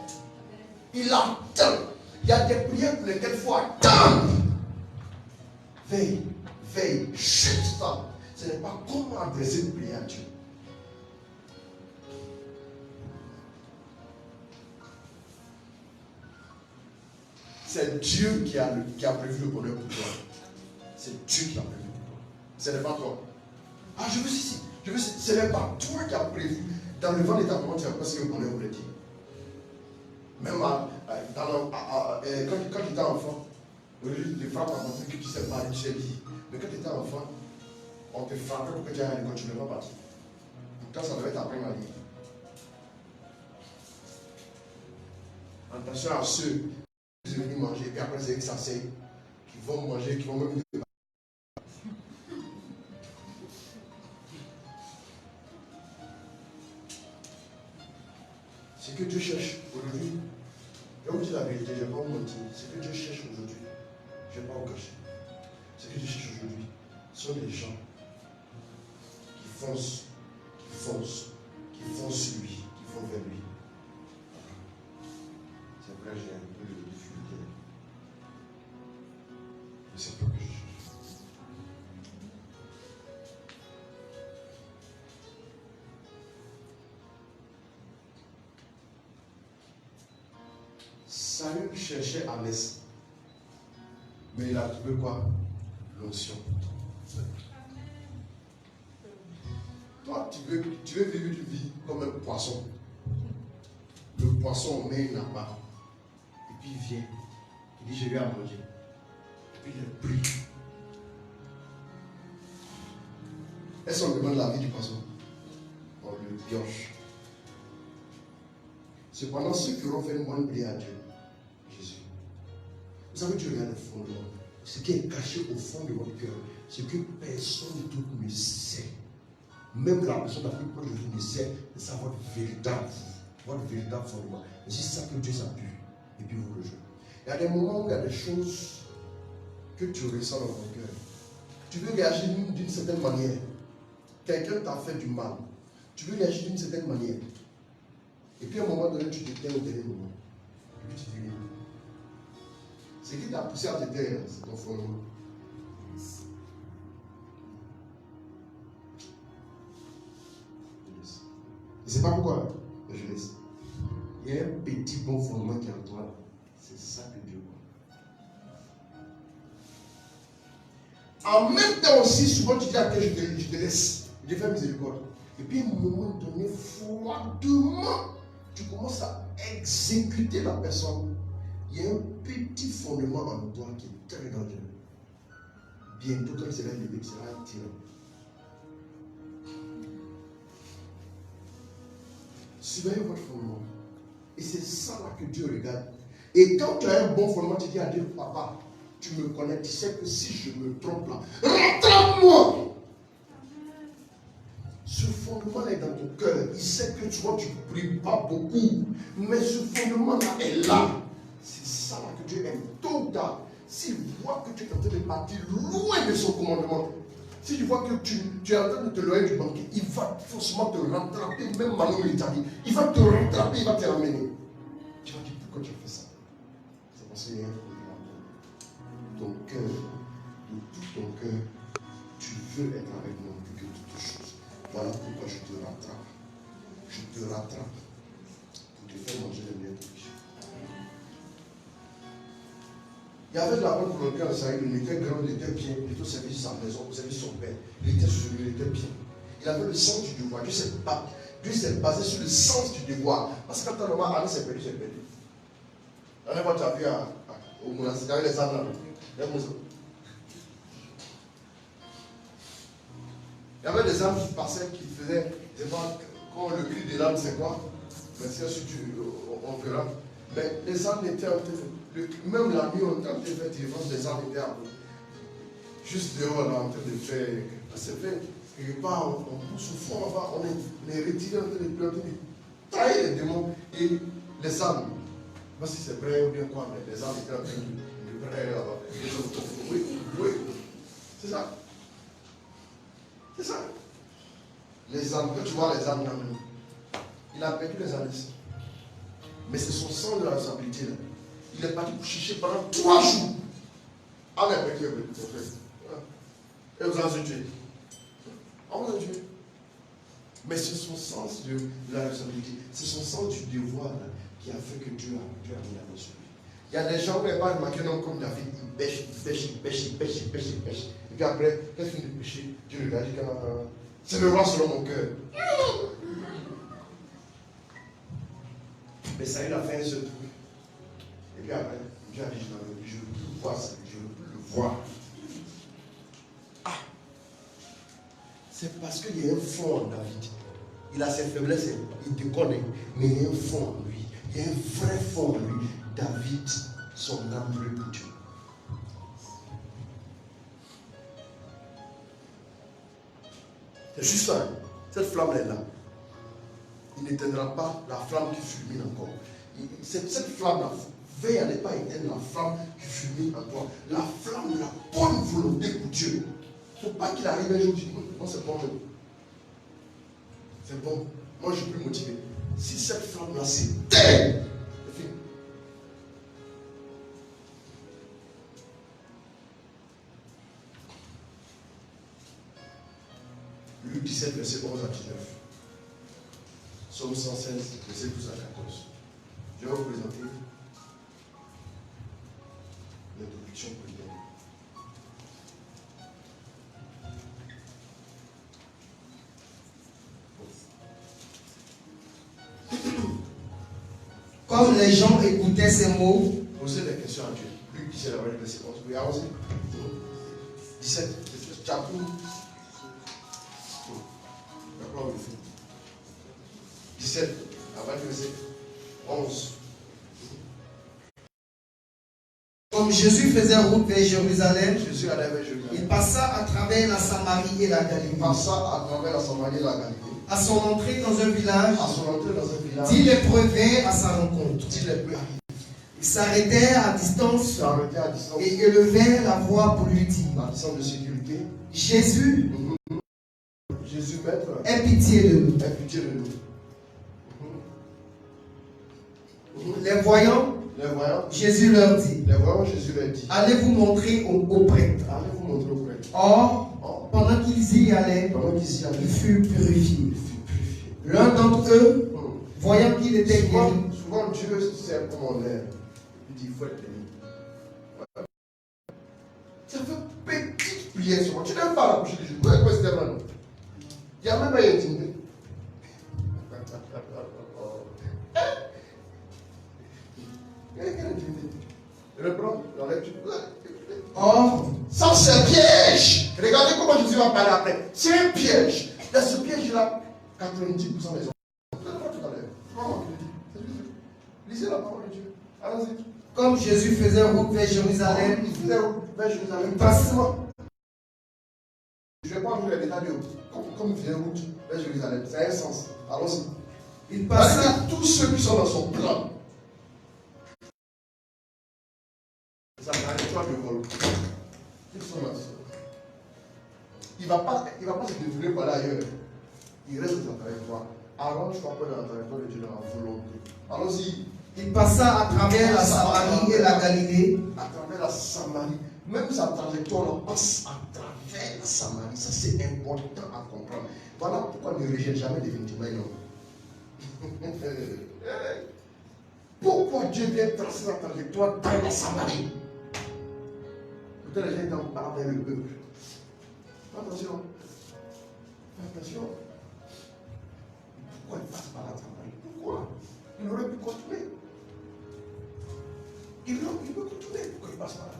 S2: Il attend. Il y a des prières pour lesquelles il faut attendre. Veille, veille, chute ça. Ce n'est pas comment adresser une prière à Dieu. C'est Dieu qui a prévu le bonheur pour toi. C'est Dieu qui a prévu pour toi. Ce n'est pas toi. Ah, je veux ici. Je veux ici. Ce n'est pas toi qui as prévu. Dans le ventre de ta maman, tu as pensé que le bonheur voulait dire. Même quand tu étais enfant, les femmes ont pensé que tu sais pas, tu sais lire. Mais quand tu étais enfant, on te frappait pour que tu ailles à l'école, tu ne veux pas partir. Pourtant, ça devait t'apprendre à lire. Attention à ceux qui sont venus manger, et puis après, c'est eux qui s'asseyent, qui vont manger, qui vont même. Ce que Dieu cherche aujourd'hui, je vais vous dire la vérité, je ne vais pas vous mentir. Ce que Dieu cherche aujourd'hui, je ne vais pas vous cacher. Ce que Dieu cherche aujourd'hui sont des gens qui foncent sur lui, qui vont vers lui. C'est vrai, j'ai un peu de difficulté. Mais c'est peu que je cherche. Saül cherchait à l'est. Mais il a trouvé quoi? L'onction. Toi, tu veux vivre une vie comme un poisson. Le poisson, on met une abat. Et puis il vient. Il dit, je vais à manger. Et puis il prie. Est-ce qu'on demande la vie du poisson? On le pioche. Cependant, ceux qui auront fait une bonne prière à Dieu, Jésus. Vous savez, Dieu regarde le fondement. ce qui est caché au fond de votre cœur, ce que personne d'autre ne sait. Même la personne la plus proche de vous ne sait, c'est ça votre véritable fondement. Et c'est ça que Dieu s'appuie et puis vous rejoint. Il y a des moments où il y a des choses que tu ressens dans ton cœur. Tu veux réagir d'une certaine manière. Quelqu'un t'a fait du mal. Tu veux réagir d'une certaine manière. Et puis à un moment donné, tu te tais au dernier moment. Et puis tu dis, ce qui t'a poussé à te taire, c'est ton fondement. Je ne sais pas pourquoi, mais je laisse. Il y a un petit bon fondement qui est en toi. C'est ça que Dieu voit. En même temps aussi, souvent tu dis à quelqu'un, je te laisse. Je te fais miséricorde. Et puis à un moment donné, froidement, tu commences à exécuter la personne. Il y a un petit fondement en toi qui est très dangereux. Bientôt, quand il sera élevé, il sera un tyran. Surveillez votre fondement. Et c'est ça là que Dieu regarde. Et quand tu as un bon fondement, tu dis à Dieu, papa, tu me connais, tu sais que si je me trompe là, rattrape-moi. Ce fondement est dans ton cœur. Il sait que tu vois, tu ne pries pas beaucoup. Mais ce fondement-là est là. C'est ça là que Dieu aime. Tôt ou tard, s'il voit que tu es en train de partir loin de son commandement, si tu vois que tu es en train de te loyer du banquier, il va forcément te rattraper, même Manu l'Italie. Il va te rattraper, il va te ramener. Tu vas dire pourquoi tu as fait ça. C'est parce qu'il y a un fondement. Ton cœur, de tout ton cœur, tu veux être avec moi plus que toutes choses. Voilà pourquoi je te rattrape. Je te rattrape pour te faire manger les meilleurs trucs. Il y avait de la bonne volonté en Saïd, il était grand, il était bien, il était au service de sa maison, au service de son père. Il était sur lui, il était bien. Il avait le sens du devoir. Dieu s'est basé sur le sens du devoir. Parce que quand tu as c'est perdu, c'est perdu. La dernière fois, tu as vu au monastère, il y avait les âmes là. Il y avait des âmes qui passaient, qui faisaient, je sais pas, quand le cri des larmes, c'est quoi? Mais c'est sûr, on verra. Mais les âmes étaient en train de, même la nuit, on était en train de faire délivrance, les âmes étaient juste dehors, là, en train de faire. C'est fait, quelque part, on pousse au fond, on est retiré, en train de tailler les démons et les âmes. Je ne sais pas si c'est vrai ou bien quoi, mais les âmes étaient en train de briller là-bas. Oui, c'est ça. C'est ça. Les âmes, quand tu vois les âmes, il a perdu les âmes ici. Mais c'est son sens de la responsabilité là. Il est parti pour chercher pendant 3 jours. On a perdu les frères. Et vous avez tué. On vous a tué. Mais c'est son sens de la responsabilité. C'est son sens du devoir là, qui a fait que Dieu a mis la main sur lui. Il y a des gens qui n'ont pas remarqué un homme comme David. Il pêche. Et puis après, qu'est-ce qu'il dit péché? Dieu regarde, il dit c'est le roi selon mon cœur. Mais ça, il a fait un seul truc. Et puis après, Dieu a dit, je veux plus voir ça, je veux plus le voir. Ah! C'est parce qu'il y a un fond en David. Il a ses faiblesses, il te connaît, mais il y a un fond en lui. Il y a un vrai fond en lui. David, son âme brûle pour Dieu. C'est juste ça. Cette flamme est là. Il n'éteindra pas la flamme qui fulmine encore. Cette flamme-là, veille à ne pas éteindre la flamme qui fulmine en toi. La flamme de la bonne volonté pour Dieu. Il ne faut pas qu'il arrive un jour et dire, non, c'est bon. C'est bon. Moi, je suis plus motivé. Si cette flamme-là s'éteint, c'est fini. Luc 17, verset 11 à 19. Psaume 116, verset 12 à 14. Je vais vous présenter l'introduction pour l'hiver.
S3: Comme les gens écoutaient ces mots,
S2: Posez des questions à Dieu. Luc 17, verset 11. Oui, allons-y. 17, chapitre. D'accord, 17, avant le verset 11.
S3: Comme Jésus faisait route vers Jérusalem,
S2: Jésus allait vers Jérusalem.
S3: il passa à travers la Samarie et la
S2: Il
S3: Galilée.
S2: passa à travers la Samarie et la Galilée.
S3: À son entrée dans un village,
S2: À son entrée dans un village,
S3: 10 lépreux vinrent à sa rencontre.
S2: 10 lépreux arrivent.
S3: Ils s'arrêtèrent à
S2: Ils
S3: distance
S2: s'arrêtaient à distance.
S3: et élevèrent la voix pour lui dire:
S2: La distance de sécurité.
S3: Jésus,
S2: Jésus, maître,
S3: aie pitié de nous.
S2: aie pitié de nous.
S3: Les voyants,
S2: Les voyants,
S3: Jésus leur dit:
S2: Jésus leur dit,
S3: allez vous montrer au prêtre.
S2: allez vous montrer au prêtre.
S3: Or, pendant qu'ils y allaient,
S2: Pendant qu'ils y allaient,
S3: il fut purifié.
S2: il fut purifié.
S3: L'un d'entre eux, voyant qu'il était guéri,
S2: Souvent Dieu sert comme on est. Il dit, il faut être béni. Ça fait petite prière souvent. Tu n'aimes pas la bouche de Dieu. Pourquoi c'est tellement? Il n'y a même pas intimidé. Quelle intimidé? Reprends la lecture.
S3: or,
S2: Ça, c'est un piège. Regardez comment Jésus va parler après. C'est un piège. Dans ce piège-là, 90% des hommes. Tout à l'heure. Lisez la parole de Dieu. Allons-y.
S3: comme Jésus faisait route vers Jérusalem,
S2: Il faisait route vers Jérusalem.
S3: Passement.
S2: Je ne vais pas vous les détails comme il faisait route vers Jérusalem. Ça a un sens. Allons-y.
S3: il
S2: Parce
S3: passa,
S2: que tous ceux qui sont dans son plan, ça n'arrête pas de vol. Ils sont dans son. Il ne va pas se détourner pour aller ailleurs. Il reste dans sa trajectoire. Arrange-toi pour dans la trajectoire de Dieu dans la volonté. Allons-y.
S3: il passa à travers la Samarie et la Galilée.
S2: À travers la Samarie. Même sa trajectoire là, passe à travers la Samarie. Ça, c'est important à comprendre. Voilà pourquoi ne rejette jamais définitivement un homme. Pourquoi Dieu vient tracer la trajectoire dans la Samarie? Peut-être les gens n'en parlent vers le peuple. Attention. Attention. Pourquoi il passe par la Samarie? Pourquoi? Il aurait pu continuer. Il peut continuer. Pourquoi il passe par là?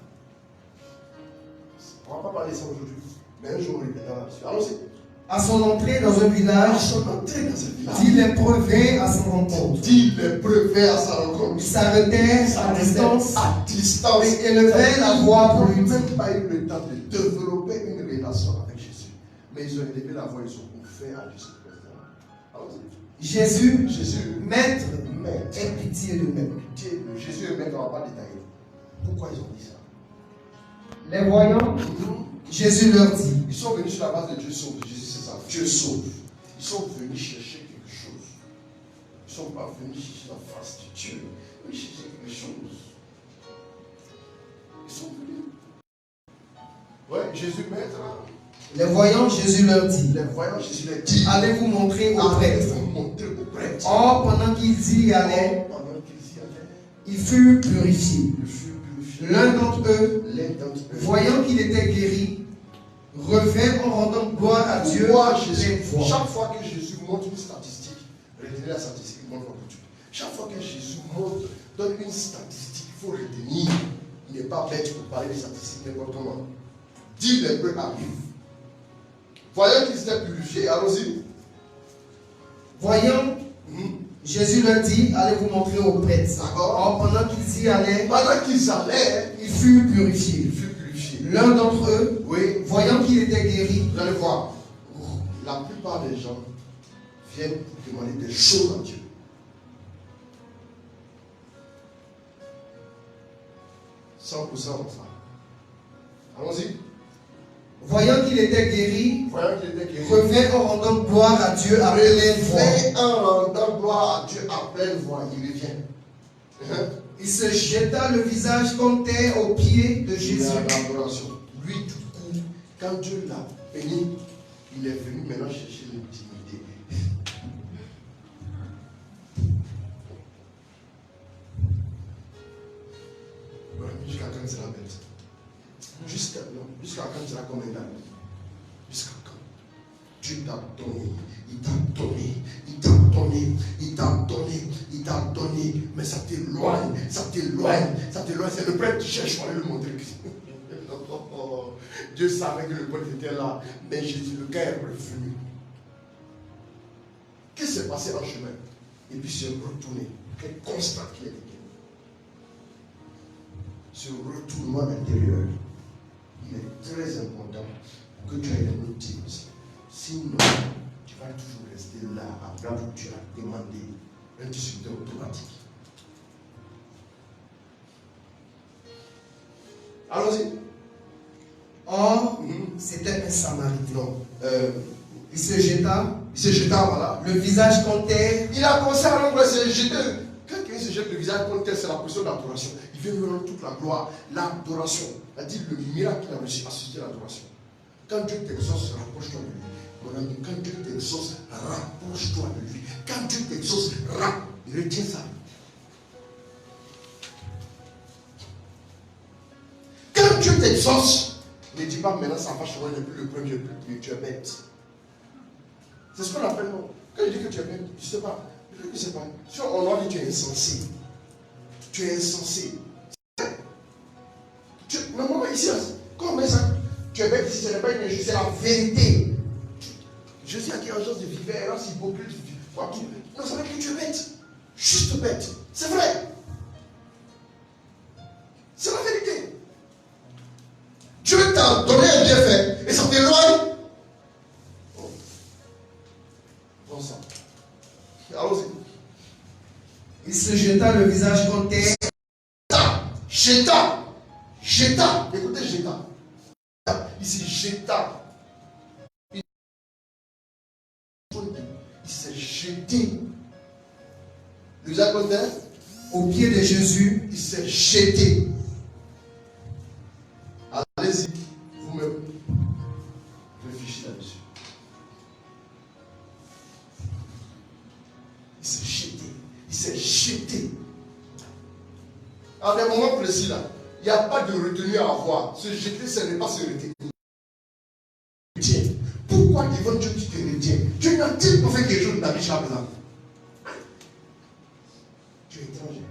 S2: On ne va pas parler de ça aujourd'hui. Mais un jour, on répétera là-dessus. Allons-y.
S3: À son entrée dans un
S2: À
S3: village,
S2: son entrée dans ce village,
S3: 10 lépreux vinrent à sa rencontre.
S2: 10 lépreux vinrent à sa rencontre.
S3: Ils s'arrêtèrent à distance
S2: À distance.
S3: et élevèrent la voix pour lui
S2: Ils n'ont
S3: dire:
S2: même pas eu le temps de développer une relation avec Jésus. Mais ils ont élevé la voix, ils ont offert à Jésus Christ. Allons-y.
S3: Jésus,
S2: Jésus,
S3: maître,
S2: maître,
S3: aie pitié de nous.
S2: pitié, Jésus est maître, on ne va pas détailler. Pourquoi ils ont dit ça?
S3: Les voyants, Jésus leur dit:
S2: Ils sont venus sur la base de Dieu sauve. Jésus, c'est ça. Dieu sauve. Ils sont venus chercher quelque chose. Ils ne sont pas venus chercher la face de Dieu. Ils cherchaient quelque chose. Ils sont venus. Ouais, Jésus maître.
S3: les voyants, Jésus leur dit:
S2: Les voyants, Jésus les dit.
S3: allez vous montrer au prêtre.
S2: Allez-vous montrer au prêtre.
S3: Or, pendant qu'ils y allaient,
S2: Pendant qu'ils y allaient,
S3: il fut purifié.
S2: il fut purifié.
S3: L'un d'entre eux,
S2: L'un d'entre eux,
S3: voyant qu'il était guéri, revint en rendant gloire à Dieu.
S2: pourquoi Jésus,
S3: les fois.
S2: chaque fois que Jésus montre une statistique, retenez la statistique, montre pour Dieu. Chaque fois que Jésus donne une statistique, il faut retenir. Il n'est pas bête pour parler des statistiques n'importe comment. 10 lépreux arrivent. Voyant qu'ils étaient purifiés, allons-y.
S3: Voyant, Jésus leur dit: allez vous montrer au prêtre.
S2: D'accord.
S3: Or, pendant qu'ils y allaient,
S2: Pendant qu'ils allaient,
S3: il fut
S2: il
S3: purifié.
S2: fut purifié.
S3: L'un d'entre eux,
S2: Oui,
S3: voyant qu'il était guéri,
S2: vous allez voir, la plupart des gens viennent pour demander des choses à Dieu. « 100% comme ça. Allons-y.
S3: voyant qu'il était guéri,
S2: Voyant qu'il était guéri.
S3: revint en rendant gloire à Dieu à pleine voix.
S2: Fait en rendant gloire à Dieu à pleine voix. Il revient.
S3: Il se jeta le visage comme terre aux pieds de
S2: Il
S3: Jésus.
S2: est à l'adoration. Lui, tout court, quand Dieu l'a béni, il est venu maintenant chercher l'intimité. Jusqu'à quand c'est la bête? Jusqu'à quand c'est la combien d'années? Jusqu'à quand? Dieu t'a donné, il t'a donné, il t'a donné, il t'a donné, il t'a donné, mais ça t'éloigne, ça t'éloigne, ça t'éloigne. C'est le prêtre qui cherche à aller le montrer. Dieu savait que le prêtre était là, mais Jésus, le gars est revenu. Qu'est-ce qui s'est passé en chemin? Et puis il s'est retourné. Quel constat qu'il a été. ce retournement intérieur, il est très important que tu aies noté. Sinon, tu vas toujours rester là, à là où tu as demandé un distributeur automatique. Allons-y.
S3: Or, c'était un Samaritain.
S2: Non.
S3: Il se jeta,
S2: Voilà.
S3: le visage contre terre.
S2: Il a commencé à rendre, se jeter. Quand quelqu'un se jette le visage contre terre, c'est la position d'adoration. Il veut lui rendre toute la gloire, l'adoration. C'est-à-dire le miracle qu'il a reçu, assister à l'adoration. Quand Dieu t'exauce, rapproche-toi de lui. Mon ami, quand Dieu t'exauce, rapproche-toi de lui. Quand Dieu t'exauce, retiens ça. Quand Dieu t'exauce, ne dis pas maintenant ça va changer depuis le premier jour, tu es bête. C'est ce qu'on appelle non. Quand je dis que tu es bête, je ne sais pas. Je ne sais pas. Si on leur dit tu es insensé. Tu es insensé. Normalement ici, quand on met ça, tu es bête ici, ce n'est pas une injustice, c'est la vérité. Je sais à quelle agence de vivre, c'est hypocrite, partout. Non, ça veut dire que tu es bête. Juste bête. C'est vrai. C'est la vérité. Dieu t'a donné un bienfait et ça t'éloigne. Oh. Bon sang. Allons-y.
S3: Il se jeta le visage contre terre.
S2: Jeta. Écoutez, jeta. Il se jeta. Il s'est jeté. Le visage contre terre.
S3: Aux pieds de Jésus.
S2: Il s'est jeté. Allez-y, vous-même, réfléchissez là-dessus. Il s'est jeté. À des moments précis là, il n'y a pas de retenue à avoir. Se jeter, ce n'est pas se retenir. Pourquoi devant Dieu tu te retiens? Tu n'as-t-il pas fait quelque chose de ta vie jusqu'à présent? Tu es étranger.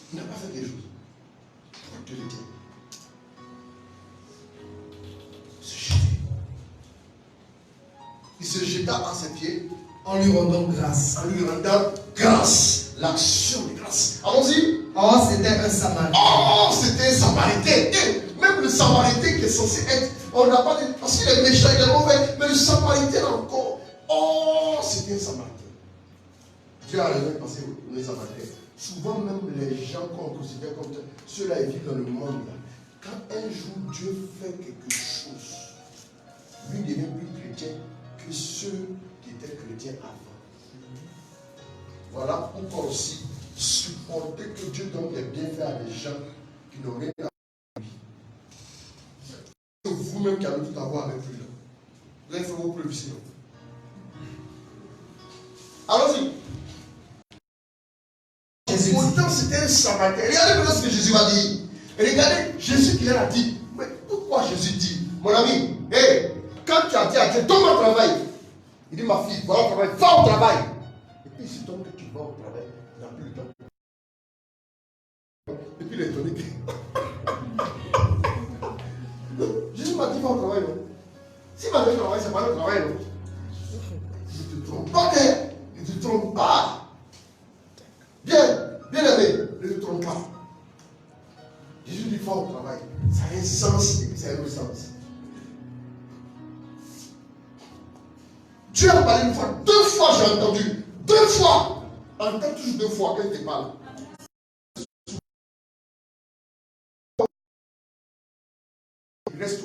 S2: Tu n'as pas fait quelque chose. Pourquoi tu te retiens? Il se jeta à ses pieds
S3: en lui rendant grâce.
S2: L'action de grâce. Allons-y.
S3: Or, c'était un Samaritain.
S2: Et même le Samaritain qui est censé être, on n'a pas dit, parce qu'il est méchant, il est mauvais, mais le Samaritain encore. Oh, c'était un Samaritain. Dieu a raison de passer les Samaritains. Souvent même les gens qu'on considère comme ceux-là qui vivent dans le monde là. Quand un jour Dieu fait quelque chose, lui devient plus chrétien que ceux qui étaient chrétiens avant. Voilà pourquoi aussi supporter que Dieu donne des bienfaits à des gens qui n'ont rien à lui. C'est vous-même qui avez tout à voir avec lui. Vous avez fait vos preuves ici. Allons-y. Pourtant, c'était un Samaritain. Regardez maintenant ce que Jésus va dire. Et regardez Jésus qui leur a dit. Mais pourquoi Jésus dit, mon ami, hey, quand tu as dit à Dieu, donne mon travail. Il dit, ma fille, va au travail, va au travail. Et puis, c'est donc que tu vas au travail, il n'a plus le temps. Et puis, il est étonné. Jésus m'a dit, va au travail, non? Si ma fille travaille, c'est pas le travail, non? Il ne te trompe pas, il ne te trompe pas. Bien aimé, ne te trompe pas. Jésus dit, va au travail. Ça a un sens et puis ça a un autre sens. Dieu a parlé une fois, 2 fois j'ai entendu. 2 fois. Entends toujours 2 fois quand il te parle. Reste.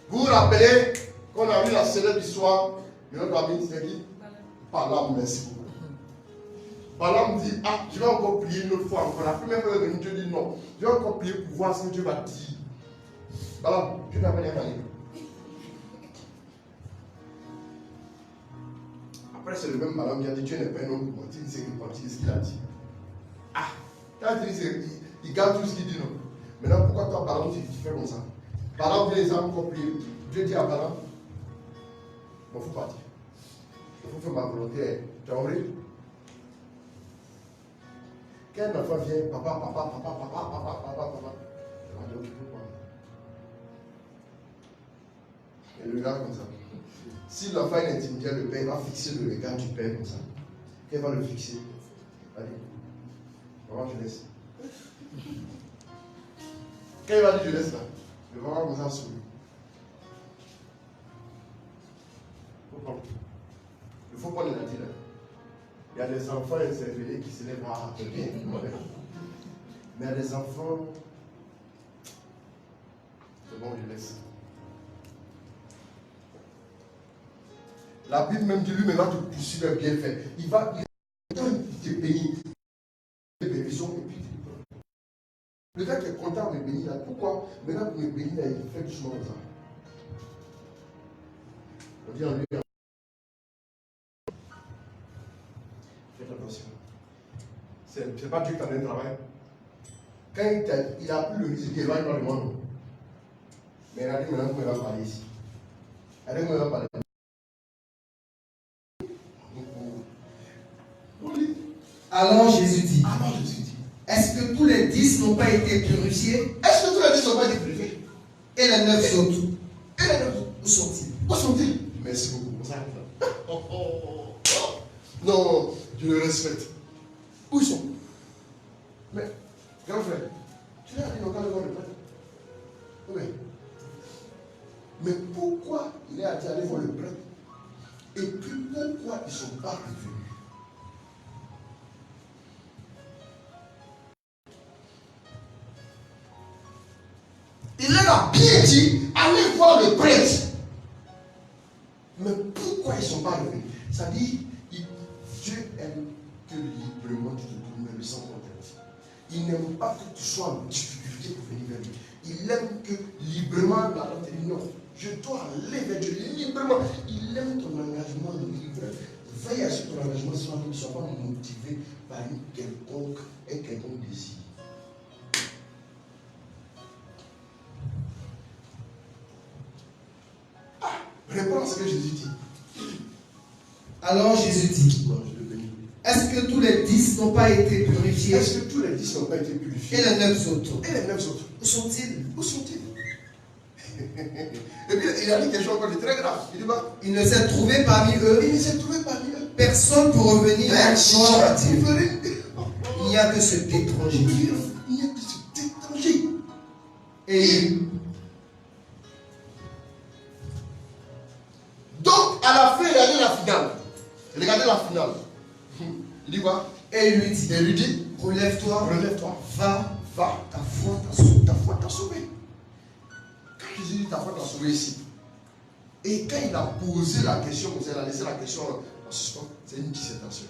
S2: Vous vous rappelez qu'on a vu la célèbre histoire de notre ami, c'est qui? Balaam, merci beaucoup. Balaam dit, ah, je vais encore prier une autre fois encore. La première fois que Dieu dit non. Je vais encore prier pour voir ce que Dieu va dire. Balaam, Dieu n'a pas rien parlé. Après, c'est le même Balaam qui a dit, Dieu n'est pas un homme pour mentir, il s'est repenti de ce qu'il a dit. Ah, quand il garde tout ce qu'il dit, non. Maintenant, pourquoi toi, Balaam, tu fais comme ça? Balaam vient les âmes encore prier. Dieu dit à Balaam, il faut partir. Il faut faire ma volonté. Tu as compris? Quand un enfant vient, papa. Je vais dire, occupe moi. Et le regarde comme ça. Si l'enfant est intimidé, le père va fixer le regard du père comme ça. Qu'elle va le fixer. Allez. Maman, je laisse. Quand il va dire je laisse là, le maman vous a souri. Il faut prendre la dit là. Il y a des enfants incervelés qui se lèvent à bien. Mais il y a des enfants. C'est bon, je laisse. La Bible même dit lui-même va te poursuivre un bienfait. Il va te bénir. Des bénédictions et puis le gars qui est content de me bénir là, pourquoi maintenant pour me bénir là, il fait doucement comme ça. On dit en lui. Faites attention. C'est pas Dieu qui t'a donné le travail. Quand il a pris le risque, il dit éloigne pas de moi. Mais il a dit maintenant qu'on va parler ici. Il a dit qu'on va parler.
S3: Alors Jésus dit,
S2: Est-ce
S3: est-ce que tous les 10 n'ont pas été purifiés?
S2: que tous les 10 n'ont pas été purifiés?
S3: Et les 9 autres,
S2: Et les 9 autres,
S3: où sont-ils?
S2: où sont-ils? Merci beaucoup. On s'arrête là. Non, je le respecte. Où ils sont? Mais, grand frère, tu l'as dit, on va le voir le prêtre. Oui. Mais pourquoi il est allé voir le prêtre? Et puis pourquoi ils ne sont pas revenus? Il leur a bien dit, allez voir le prêtre. Mais pourquoi ils ne sont pas revenus? Ça dit, Dieu aime que librement tu te tournes vers lui sans contrainte. Il n'aime pas que tu sois en difficulté pour venir vers lui. Il aime que librement, la te dit non, je dois aller vers Dieu librement. Il aime ton engagement libre. Veille à ce que ton engagement ne soit pas motivé par un quelconque désir. Réponds à ce que Jésus dit.
S3: Alors Jésus dit,
S2: Non, je le bénis.
S3: est-ce que tous les 10 n'ont pas été purifiés?
S2: Est-ce que tous les 10 n'ont pas été purifiés?
S3: Et les 9 autres,
S2: Et les 9 autres,
S3: où sont-ils?
S2: où sont-ils? Et puis il a dit quelque chose encore de très grave. Il dit, bah,
S3: Il ne s'est trouvé parmi eux
S2: il s'est trouvé parmi eux.
S3: personne pour revenir à la gloire de Dieu. Il n'y a que cet étranger.
S2: Il n'y a que cet étranger.
S3: Et
S2: donc, à la fin, il a dit la finale. Regardez la finale. Il dit quoi?
S3: Et il lui dit,
S2: Il lui dit,
S3: relève-toi,
S2: relève-toi,
S3: va,
S2: va,
S3: ta foi t'a sauvé.
S2: ta foi t'a sauvé. Quand Jésus dit ta foi t'a sauvé ici, et quand il a posé la question, vous avez laissé la question en suspens, c'est une dissertation.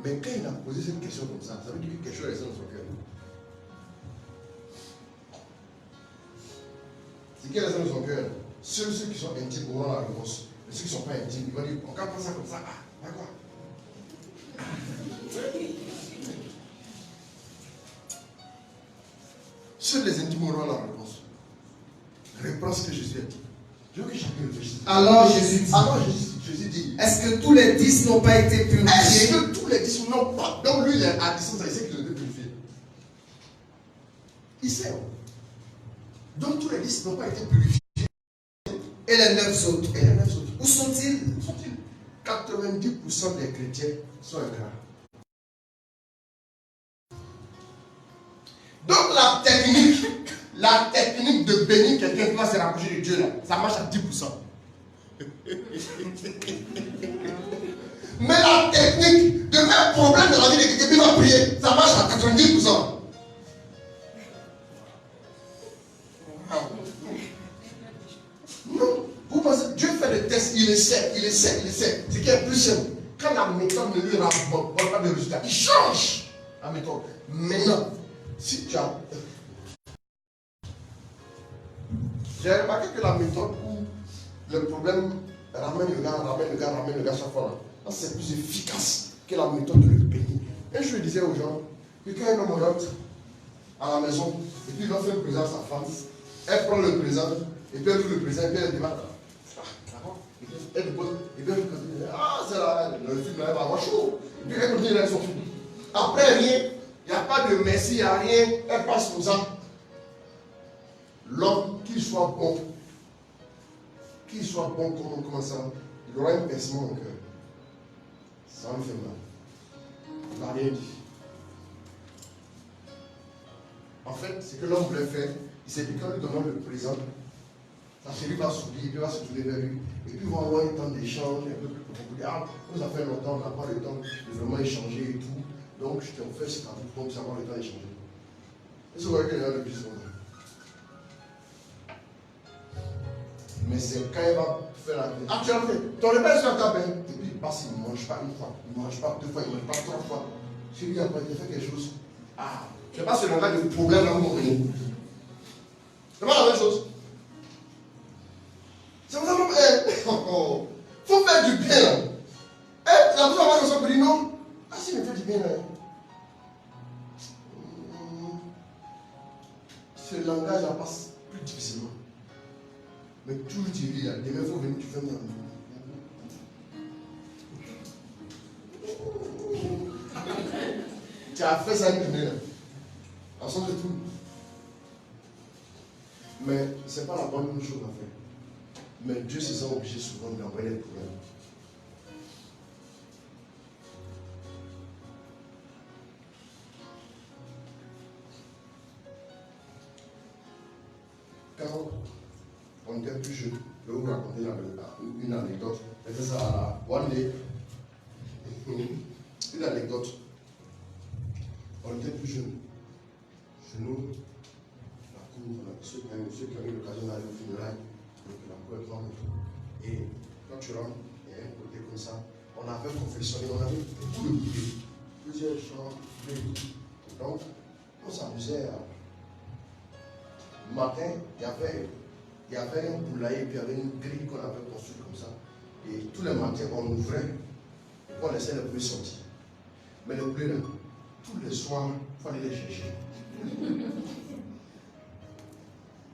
S2: Mais quand il a posé cette question comme ça veut dire que quelque chose est resté dans son cœur. C'est qui est resté dans son cœur? Ceux qui sont intimes auront la réponse. Mais ceux qui ne sont pas intimes, ils vont dire, on ne prendre ça comme ça. Ah, d'accord. Seuls les intimes auront la réponse. Reprends ce que Jésus a dit. Je veux que chacun réfléchisse.
S3: Alors Jésus dit,
S2: Jésus dit,
S3: est-ce que tous les 10 n'ont pas été
S2: est-ce
S3: purifiés?
S2: que tous les 10 n'ont pas? Donc lui, il est à distance, il sait qu'ils ont été purifiés. Il sait. Donc tous les 10 n'ont pas été purifiés.
S3: Et les 9 autres,
S2: Et les 9 autres,
S3: où sont-ils?
S2: 90% des chrétiens sont ingrats. Donc la technique de bénir quelqu'un qui va se rapprocher de Dieu, là, ça marche à 10%. Mais la technique de mettre problème dans la vie de quelqu'un qui va prier, ça marche à 90%. Non, vous pensez, Dieu fait des tests, il essaie. Ce qui est plus simple, quand la méthode ne lui rapporte pas de résultat, il change la méthode. Maintenant, si tu as. J'ai remarqué que la méthode où le problème ramène le gars chaque fois, là, c'est plus efficace que la méthode de le bénir. Et je disais aux gens que quand un homme rentre à la maison, et puis il va faire le présent à sa femme, elle prend le présent, et puis elle ouvre le présent, et puis elle démarre. Elle dépose, et puis elle dit, ah, c'est là, le film là, elle va avoir chaud. Et puis elle continue avec son film. Après, rien, il n'y a pas de merci, il n'y a rien, elle passe comme ça. L'homme, qu'il soit bon comme ça, il aura un pincement au cœur. Ça me fait mal. Il n'a rien dit. En fait, c'est que l'homme voulait faire, il s'est dit qu'en lui donnant le présent, sa chérie va s'oublier, puis va se tourner vers lui. Et puis, ils vont avoir un temps d'échange, un peu plus profond. Ah, ça fait longtemps, on n'a pas le temps de vraiment échanger et tout. Donc, je t'ai offert ce cadeau pour avoir le temps d'échanger. Est-ce que vous voyez qu'il y a le plus souvent? Mais c'est quand il va faire la vie. Ah, tu as fait. Ton repère sur ta peine. Et puis il passe, il ne mange pas une fois, il ne mange pas deux fois, il ne mange pas trois fois. Chez lui, après, il fait quelque chose. Ah, je ne sais pas si on a des problèmes dans mon pays. C'est pas la même chose. C'est vraiment. Il faut faire du bien là. La personne va dans son pays, non? Ah, si, mais fait du bien là. Ce langage là passe plus difficilement. Mais tout tu dis là, demain il faut venir, tu fais mal. Tu as fait ça une journée là. Ensemble de tout. Mais ce n'est pas la bonne chose à faire. Mais Dieu se sent obligé souvent d'envoyer des problèmes. Quand on était plus jeune, je vais vous raconter une anecdote. C'est ça, one day. Une anecdote. On était plus jeunes. Chez nous, la cour, ceux qui ont eu l'occasion d'aller au funérailles, la cour est grande et tout. Et quand tu rentres, il y a un côté comme ça. On avait confectionné, on avait tout le bouquet, plusieurs chants, donc on s'amusait à. Le matin, il y avait un poulailler, puis il y avait une grille qu'on avait construite comme ça. Et tous les matins, on ouvrait, et on laissait les poulets sortir. Mais les poulets, là, tous les soirs, il fallait les chercher.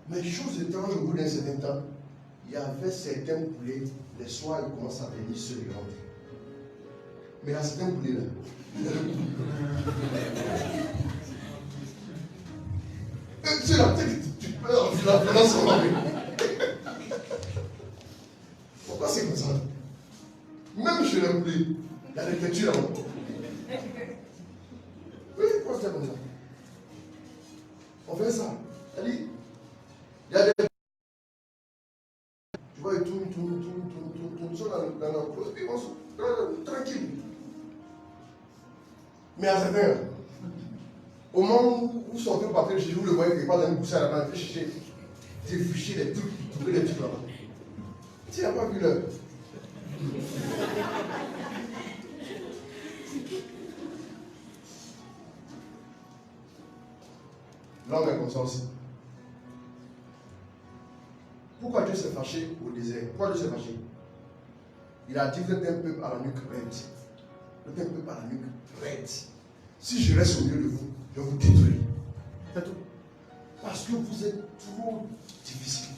S2: Mais chose étrange, au bout d'un certain temps, il y avait certains poulets, les soirs, ils commencent à venir sur les grands. Mais il y a certains poulets là. C'est la tête, tu peux enlever la violence en mari. Pourquoi c'est comme ça? Même chez les poulets, il y a des têtus là-bas. Oui, pourquoi c'est comme ça? On fait ça. C'est-à-dire, il y a des. Tu vois, ils tournent, sont dans la cour, et puis ils vont tranquille. Mais à certains, au moment où vous sortez au papier, vous le voyez quelque part dans une poussière là-bas, vous cherchez des fichiers, des trucs, vous trouvez des trucs là-bas. Tu n'as pas vu l'heure. L'homme est comme ça aussi. Pourquoi Dieu s'est fâché au désert? Pourquoi Dieu s'est fâché? Il a dit que vous êtes un peuple à la nuque raide. Vous êtes un peuple à la nuque raide. Si je reste au milieu de vous, je vous détruis. C'est tout. Parce que vous êtes trop difficile.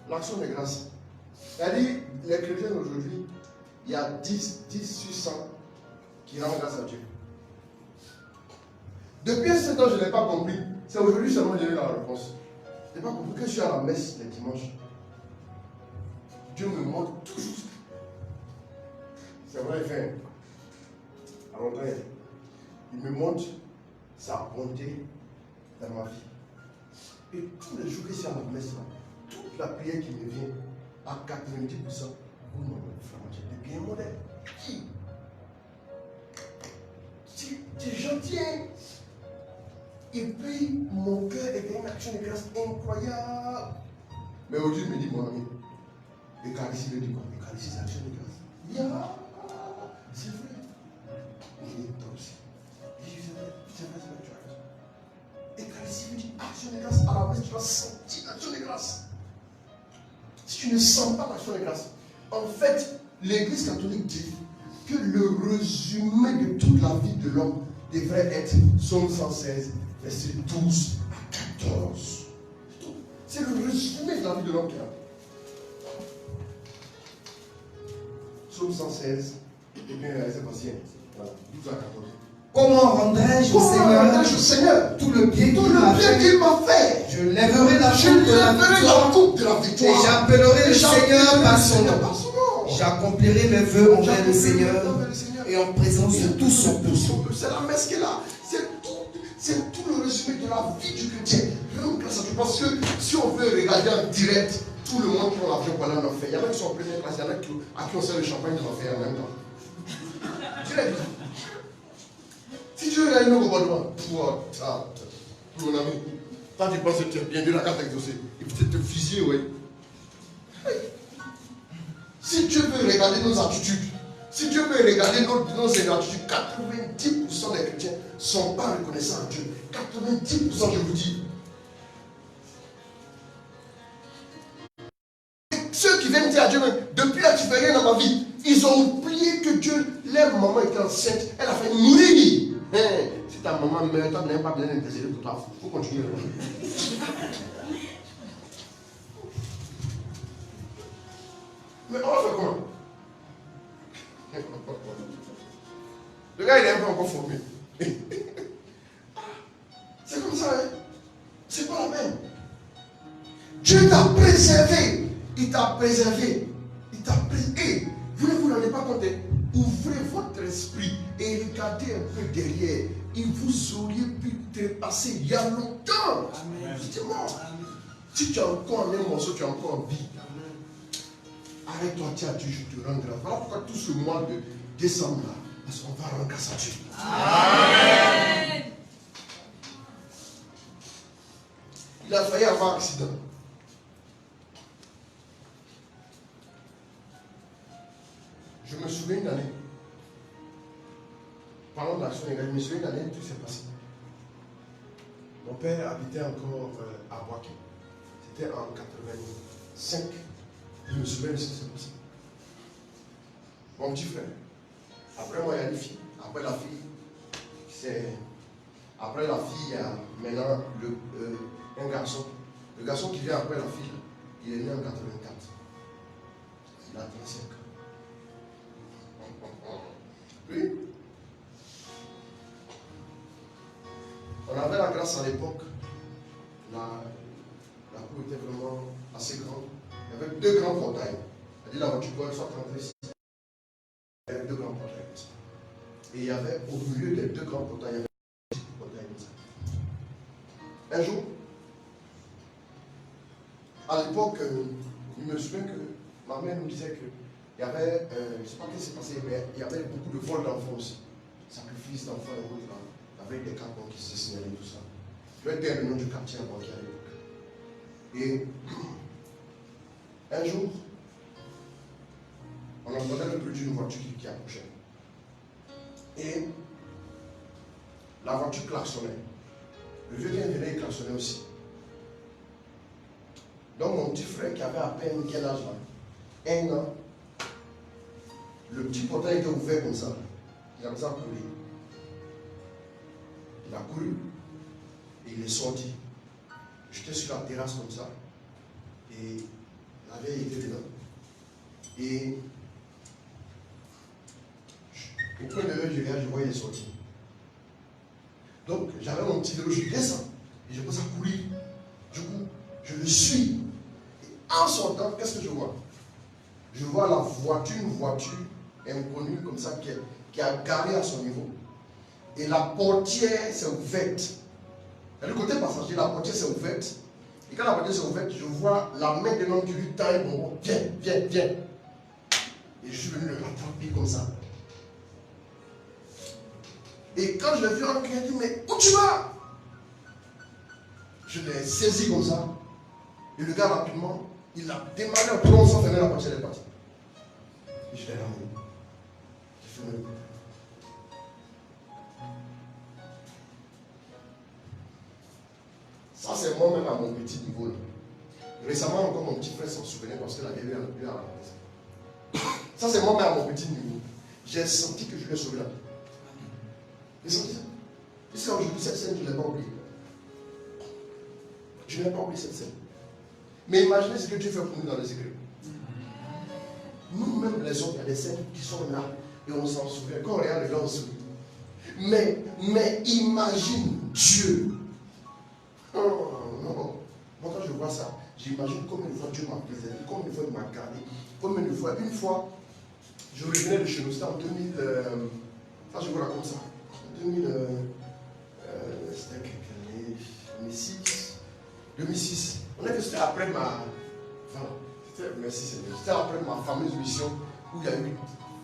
S2: L'action de grâce. C'est-à-dire, les chrétiens aujourd'hui, il y a 10 sur 100 qui rendent grâce à Dieu. Depuis un certain temps, je n'ai pas compris. C'est aujourd'hui seulement que j'ai eu la réponse. Je n'ai pas compris que je suis à la messe les dimanches. Dieu me montre toujours. C'est vrai, il fait. À longtemps, il me montre sa bonté dans ma vie. Et tous les jours que je suis à la messe, toute la prière qui me vient, à 90%, vous m'avez fait bien modèle. Qui? Tu es gentil. Et puis, mon cœur est une action de grâce incroyable. Mais aujourd'hui, il me dit, mon ami, Eucharistie, il me dit quoi? Eucharistie, c'est action de grâce. Yeah, c'est vrai. Il est toi aussi. C'est vrai, tu as raison. Eucharistie, il me dit, action de grâce. À la messe, tu vas sentir l'action de grâce. Si tu ne sens pas l'action de grâce, en fait, l'Église catholique dit que le résumé de toute la vie de l'homme devrait être Psaume 116, verset 12 à 14. C'est le résumé de la vie de l'homme qui est là. Psaume 116, et bien c'est passé. Voilà, 12 à 14.
S3: Comment rendrai-je au Seigneur tout le bien qu'il m'a fait? Je lèverai la coupe de la victoire et j'appellerai le Seigneur par son nom. J'accomplirai mes vœux envers le Seigneur et en présence de tout son peuple.
S2: C'est la messe qui est là. C'est tout le résumé de la vie du chrétien. Rends grâce à Dieu. Parce que si on veut regarder en direct, tout le monde prend l'avion pour aller en enfer. Il y en a qui sont en première classe, il y en a à qui on sert le champagne de l'enfer en même temps. Direct. Si tu veux regarder nos gouvernements, mon ami, toi tu penses que tu es bien Dieu la carte exaucée. Il peut te fusiller, oui. Si Dieu veut regarder nos attitudes, si Dieu veut regarder nos attitudes, 90% des chrétiens ne sont pas reconnaissants à Dieu. 90%, je vous dis. Ceux qui viennent dire à Dieu, depuis là tu fais rien dans ma vie, ils ont oublié que Dieu, leur maman était enceinte, elle a fait mourir. Si ta maman meurt, toi tu n'as pas besoin d'intercéder pour toi. Il faut continuer. Mais on va faire comment? Le gars il est un peu encore formé. C'est comme ça, hein? C'est pas la même. Dieu t'a préservé. Il t'a préservé. Il t'a préservé. Vous n'en avez pas compte. Ouvrez votre esprit et regardez un peu derrière. Et vous auriez pu trépasser il y a longtemps. Justement. Si tu es encore en un morceau, tu es encore en vie. Arrête-toi, tiens, Dieu, je te rends grâce. Voilà pourquoi tout ce mois de décembre là, parce qu'on va rendre grâce à Dieu. Amen. Il a failli avoir un accident. Je me souviens une année. Parlons d'action, je me souviens une année, tout s'est passé. Mon père habitait encore à Boaké. C'était en 85. Je me souviens de ce qui s'est passé. Mon petit frère. Après moi, il y a une fille. Après la fille, après la fille, il y a maintenant un garçon. Le garçon qui vient après la fille, il est né en 84. Il a 35 ans. Oui. On avait la grâce à l'époque. La cour était vraiment assez grande. Il y avait deux grands portails. C'est-à-dire la voiture pouvait soit rentrer ici. Il y avait deux grands portails comme ça. Et il y avait au milieu des deux grands portails, il y avait un petit portail comme ça. Un jour, à l'époque, je me souviens que ma mère nous disait qu'il y avait, je ne sais pas ce qui s'est passé, mais il y avait beaucoup de vols d'enfants aussi. Sacrifice d'enfants et autres, avec des cartons qui se signalaient, tout ça. Je vais dire le nom du quartier à Banquier à l'époque. Et un jour, on entendait le bruit d'une voiture qui approchait. Et la voiture klaxonnait. Le vieux qui venait, il klaxonnait aussi. Donc mon petit frère qui avait à peine quel âge là, 1 an, le petit portail était ouvert comme ça. Il a commencé à courir. Il a couru et il est sorti. J'étais sur la terrasse comme ça. Et la vieille était dedans. Et au coin de l'œil, je regarde, je vois, il est sorti. Donc, j'avais mon petit vélo, je descends. Et je commence à courir. Du coup, je le suis. Et en sortant, qu'est-ce que je vois? Je vois la voiture, une voiture inconnue comme ça, qui a garé à son niveau. Et la portière s'est ouverte. Et le côté passager, la portière s'est ouverte. Et quand la portière s'est ouverte, je vois la main d'un homme qui lui tend un bonbon. Viens, viens, viens. Et je suis venu le rattraper comme ça. Et quand je l'ai vu, il a dit, mais où tu vas? Je l'ai saisi comme ça. Et le gars, rapidement, il a démarré en plomb sans fermer la portière, elle est partie. Et je l'ai ramené. J'ai fermé le portail. Ça, c'est moi-même à mon petit niveau. Là. Récemment, encore mon petit frère s'en souvenait parce qu'il avait eu à la maison. Ça, c'est moi-même à mon petit niveau. J'ai senti que je lui ai sauvé la vie. J'ai senti ça. Jusqu'à aujourd'hui, cette scène, je ne l'ai pas oubliée. Je n'ai pas oublié cette scène. Mais imaginez ce que Dieu fait pour nous dans les écrits. Nous-mêmes, les autres, il y a des scènes qui sont là et on s'en souvient. Quand on regarde les gens, on se souvient. Mais imagine Dieu. Oh, non. Moi, quand je vois ça, j'imagine combien de fois Dieu m'a préservé, combien de fois il m'a gardé, combien de fois. Une fois, je revenais de chez nous, c'était en 2000. Ça, je vous raconte ça. En 2000, c'était quelle année? 2006. 2006. On a vu, c'était après ma. Enfin, c'était après ma fameuse mission où il y a eu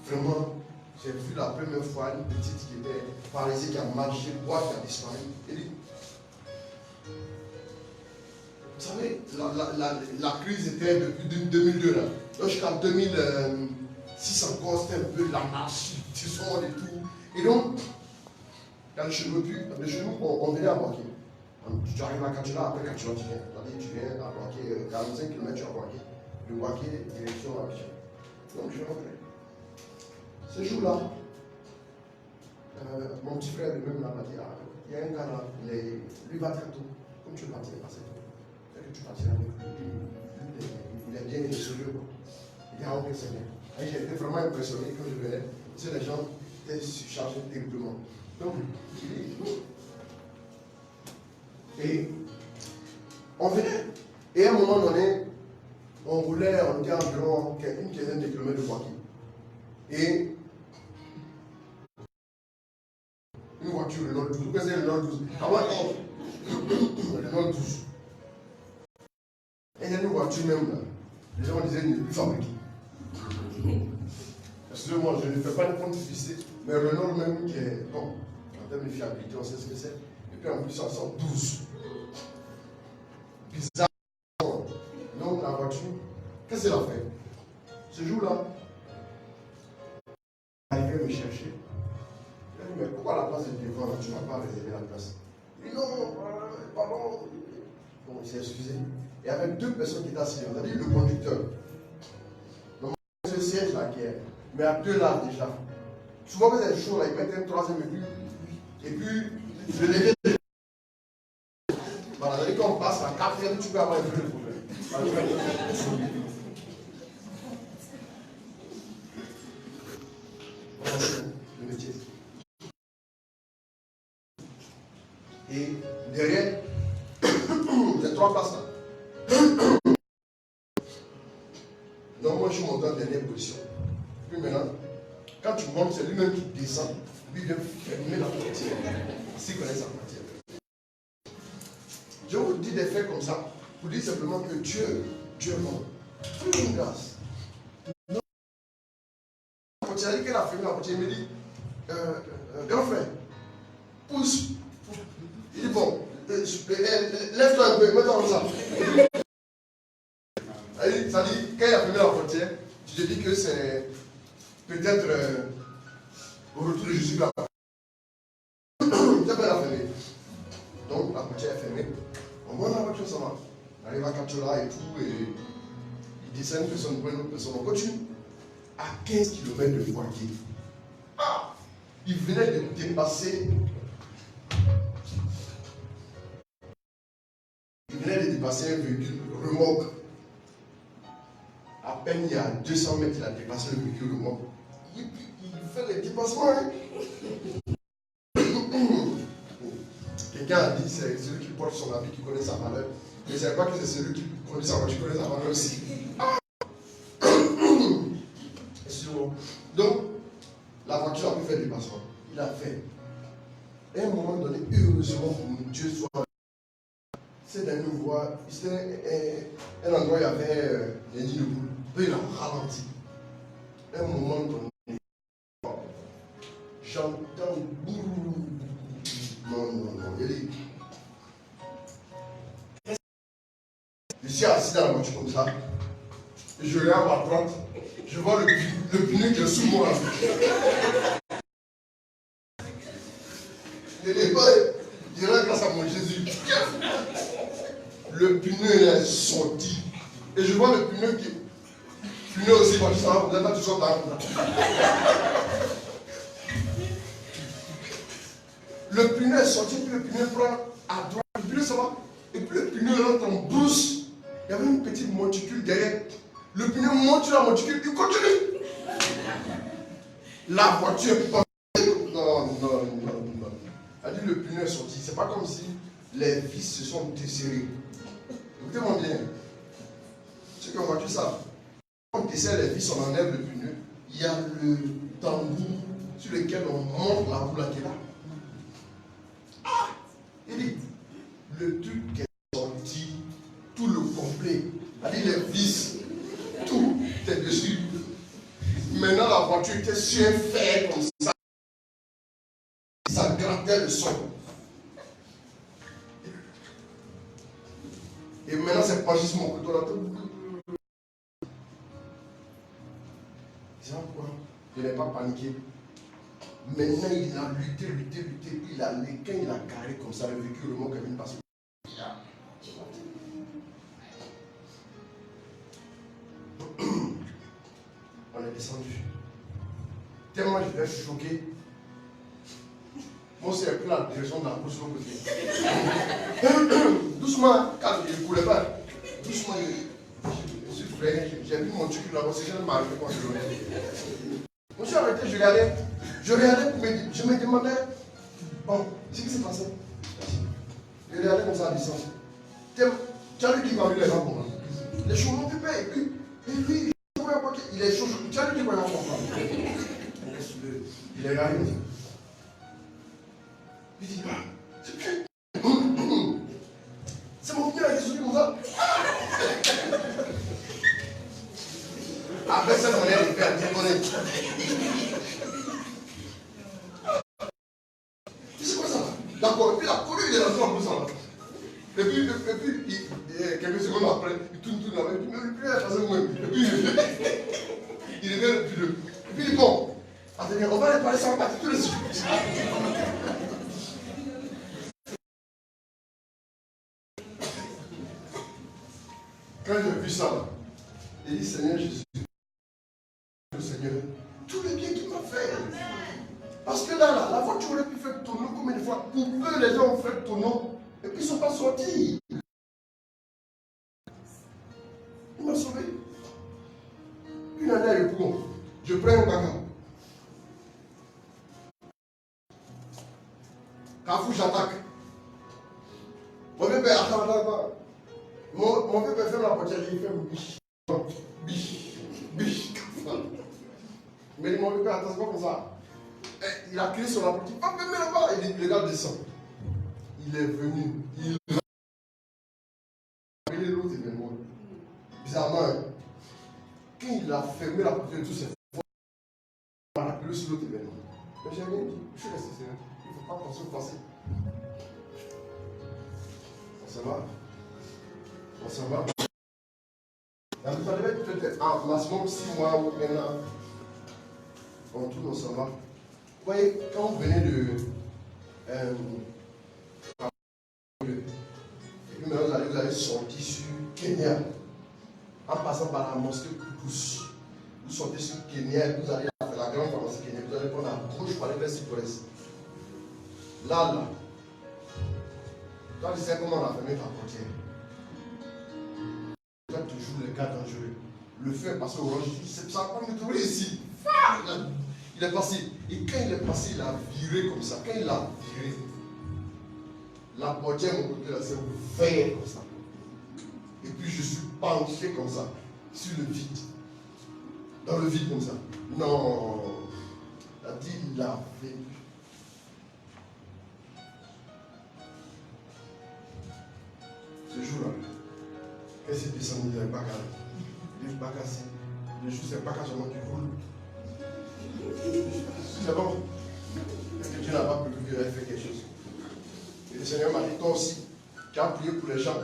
S2: vraiment. J'ai vu la première fois une petite qui était paralysée, qui a marché, boire, qui a disparu. Vous savez, la crise était depuis 2002 là. Donc jusqu'à 2006 encore, c'était un peu l'anarchie, du son et tout. Et donc, quand le chemin on venait à Boaké. Tu arrives à Kachula, après Kachula tu viens. Tu viens à Boaké, 45 km tu as Boaké. De Boaké, direction Abidjan. Donc je rentrais. Ce jour-là, mon petit frère lui-même m'a dit, il y a un gars là, lui va très tôt. Comme tu partirais passer tôt. Que tu partiras avec lui. Il est bien sérieux. Il est en paix, c'est bien. Et j'ai été vraiment impressionné quand je venais. Tu sais, les gens étaient surchargés terriblement. Donc, et on venait. Et à un moment donné, on roulait, on était environ une quinzaine de kilomètres de Boaké. Et une voiture, le Renault 12. Vous connaissez le Renault 12? Avant, le Renault 12. Et il y a une voiture même là. Les gens disaient ne plus fabriquer. Excusez-moi, je ne fais pas de compte difficile, mais Renault même qui est bon, en termes de fiabilité, on sait ce que c'est. Et puis en plus, ça sort 12. Bizarre. Donc la voiture, qu'est-ce qu'elle a fait? Ce jour-là, elle arrivait me chercher. Il a dit, mais pourquoi la place est devant, tu ne m'as pas réservé la place? Il dit, non, pardon. Bon, il s'est excusé. Et avec deux personnes qui étaient assises, on a dit, le conducteur. Donc, ce siège là qui est, mais à deux là déjà. Souvent, quand c'est chaud, là, il mettait un troisième et puis le lever. Voilà, quand on passe à la quatrième, tu peux avoir un peu de problème. Le métier. Et derrière, les trois places là. Donc moi je suis monté en dernière position. Puis maintenant, quand tu montes, c'est lui-même qui descend. Lui il vient fermer la portière. S'il connaît sa portière. Je vous dis des faits comme ça, pour dire simplement que Dieu est mort. Plus une grâce. La portière, il dit qu'elle a fermé la portière, il me dit, grand frère, pousse. Il dit bon, lève-toi un peu, mets-toi comme ça. Ça dit, quand il a fermé la portière, tu te dis que c'est peut-être au retour de Jésus là. Tu as la fermer. Donc la portière est fermée. On voit la voiture, ça va. On arrive à Kachula et tout, et il descend une personne, une autre personne. On continue. À 15 km de Boaké. Ah! Il venait de dépasser. Il venait de dépasser un véhicule remorque. À peine il y a 200 mètres, il a dépassé le véhicule remorque. Il fait les dépassements. Hein? Quelqu'un a dit c'est celui qui porte son habit qui connaît sa valeur. Mais je ne savais pas que c'est celui qui conduit sa voiture qui connaît sa valeur aussi. Excusez-moi. Donc, la voiture a pu faire le dépassement. Il a fait. Et à un moment donné, heureusement pour nous, Dieu soit. C'est dans une voie. C'était un endroit où il y avait des nids de poules. Puis il a ralenti. À un moment donné, j'entends bourou. Non. Il dit. Je suis assis dans la voiture comme ça. Et je regarde à droite. Je vois le pneu qui est sous moi. Je dis pas, je dirais grâce à mon Jésus. Le pneu est sorti. Et je vois le pneu qui. Pneu aussi, moi, ça va, vous n'êtes pas toujours dans. Le pneu est sorti, puis le pneu prend à droite. Le pneu, ça va. Et puis le pneu rentre en brousse. Il y avait une petite monticule derrière. Le pneu monte sur la monticule, il continue. La voiture est pas. Non. Elle dit le pneu est sorti. C'est pas comme si les vis se sont desserrées. Écoutez-moi bien. Ceux qui ont voiture ça. Quand on desserre les vis, on enlève le pneu. Il y a le tambour sur lesquels on monte la roue là qui est là. Ah! Il dit, le truc qui est sorti, tout le complet, c'est-à-dire les vis, tout est dessus. Maintenant la voiture était sur un fer comme ça. Ça grattait le son. Et maintenant c'est penché sur mon couteau là. C'est pourquoi je n'ai pas paniqué. Maintenant il a lutté. Il a quand il a carré comme ça, le véhicule, le mot qui est venu passer. On est descendu. Tellement je vais choqué. Moi, c'est pris la direction de la course de l'autre côté. Doucement, quand je ne coulais pas, doucement, je suis frais. J'ai vu mon truc là-bas, c'est que je m'arrêtais quand je le mettais. Je me suis arrêté, je regardais pour me dire, je me demandais, bon, ce qui s'est passé. Je regardais comme ça à distance. Tu as vu qui m'a vu les gens pour moi. Les choses m'ont fait peur, et puis, il est chaud, tu as vu qui m'a vu pour moi. Il est regardé. Il dit, c'est mon père qui est sauté comme ça. Après cette manière de faire, déconner. C'est quoi ça? D'accord, et puis la coulée, il est rentré en plus ça. Et puis, quelques secondes après, il tourne là-bas, il dit, mais le plus est passé moi-même. Et puis, il revient le plus deux. Et puis il dit, bon, attendez, on va aller parler ça en partie tout de suite. Quand j'ai vu ça, il dit, Seigneur Jésus, le Seigneur, tout le bien qu'il m'a fait. Parce que là, la voiture aurait pu faire tourner combien de fois? Pour peu, les gens ont fait tourner, et puis ils ne sont pas sortis. Il m'a sauvé. Une année le pour. Je prends un caca. Carrefour, j'attaque. Mon bébé, attends. Mon bébé fait la portière, il fait biche. Mais mon bébé, attends, c'est pas comme ça. Il a crié sur la portière, pas même là-bas. Et le gars descend. Il est venu. Il a appelé l'autre événement. Bizarrement, hein. Quand il a fermé la portière, tout s'est fait. Il m'a appelé sur l'autre événement. Mais j'ai rien dit. Je suis resté sérieux. Il ne faut pas penser au passé. On s'en va. Ça devait être peut-être en maximum 6 mois ou 1 an. On tourne, on s'en va. Vous voyez, quand vous venez de. Et puis maintenant, vous allez sortir sur Kenya. En passant par la mosquée Koukous. Vous sortez sur Kenya, vous allez à la grande pharmacie Kenya. Vous allez prendre à gauche pour aller vers Cypress. Là. Toi, tu sais comment on a fermé ta portière. Toi, tu joues les gars dangereux. Le feu est passé au orange. Ça va pas me trouver ici. Il est passé. Et quand il est passé, il a viré comme ça. Quand il a viré, la portière, mon côté là, s'est ouverte comme ça. Et puis je suis penché comme ça, sur le vide. Dans le vide comme ça. Non. Il a dit, il a fait. Ce jour-là, quand il s'est descendu, il n'avait pas cassé. Il n'avait pas cassé. Le jour, c'est pas cassé seulement qui roule. C'est bon. Est-ce que Dieu n'a pas prévu qu'il ait fait quelque chose? Et le Seigneur m'a dit, toi aussi, tu as prié pour les gens.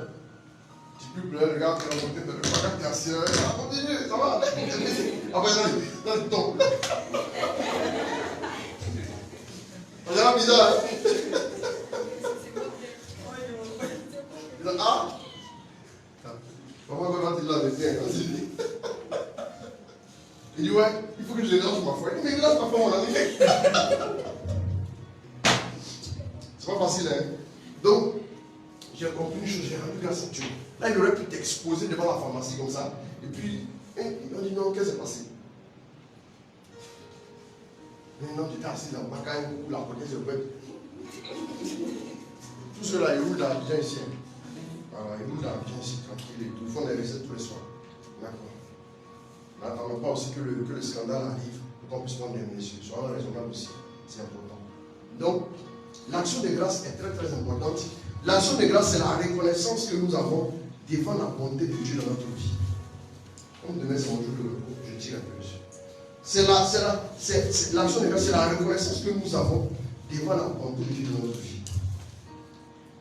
S2: Tu peux pleurer, regarde, tu es remonté dans le bagage, tu es assis, continue, ça va. Après, dans le ton. On dirait bizarre. Il dit, ah! Papa, quand il l'a fait, il dit, ouais, il faut que je lâche ma foi. Il dit, mais lâche ma foi, mon ami. C'est pas facile, hein? Donc, j'ai compris une chose, j'ai rendu grâce à Dieu. Là, il aurait pu t'exposer devant la pharmacie comme ça. Et puis, il m'a dit, non, qu'est-ce qui s'est passé? Maintenant, tu étais assis dans ma caille où la portière se ouverte. Tout cela, ils roulent dans l'Abidjan ici. Voilà, ils roulent dans l'Abidjan ici, tranquille et tout. Ils font des recettes tous les soirs. D'accord. N'attendons pas aussi que le scandale arrive. qu'on puisse prendre des mesures. Soyons raisonnables aussi, c'est important. Donc, l'action de grâce est très très importante. L'action de grâce, c'est la reconnaissance que nous avons devant la bonté de Dieu dans notre vie. Comme demain c'est mon jour de repos, je tire un peu dessus. L'action de grâce, c'est la reconnaissance que nous avons devant la bonté de Dieu dans notre vie.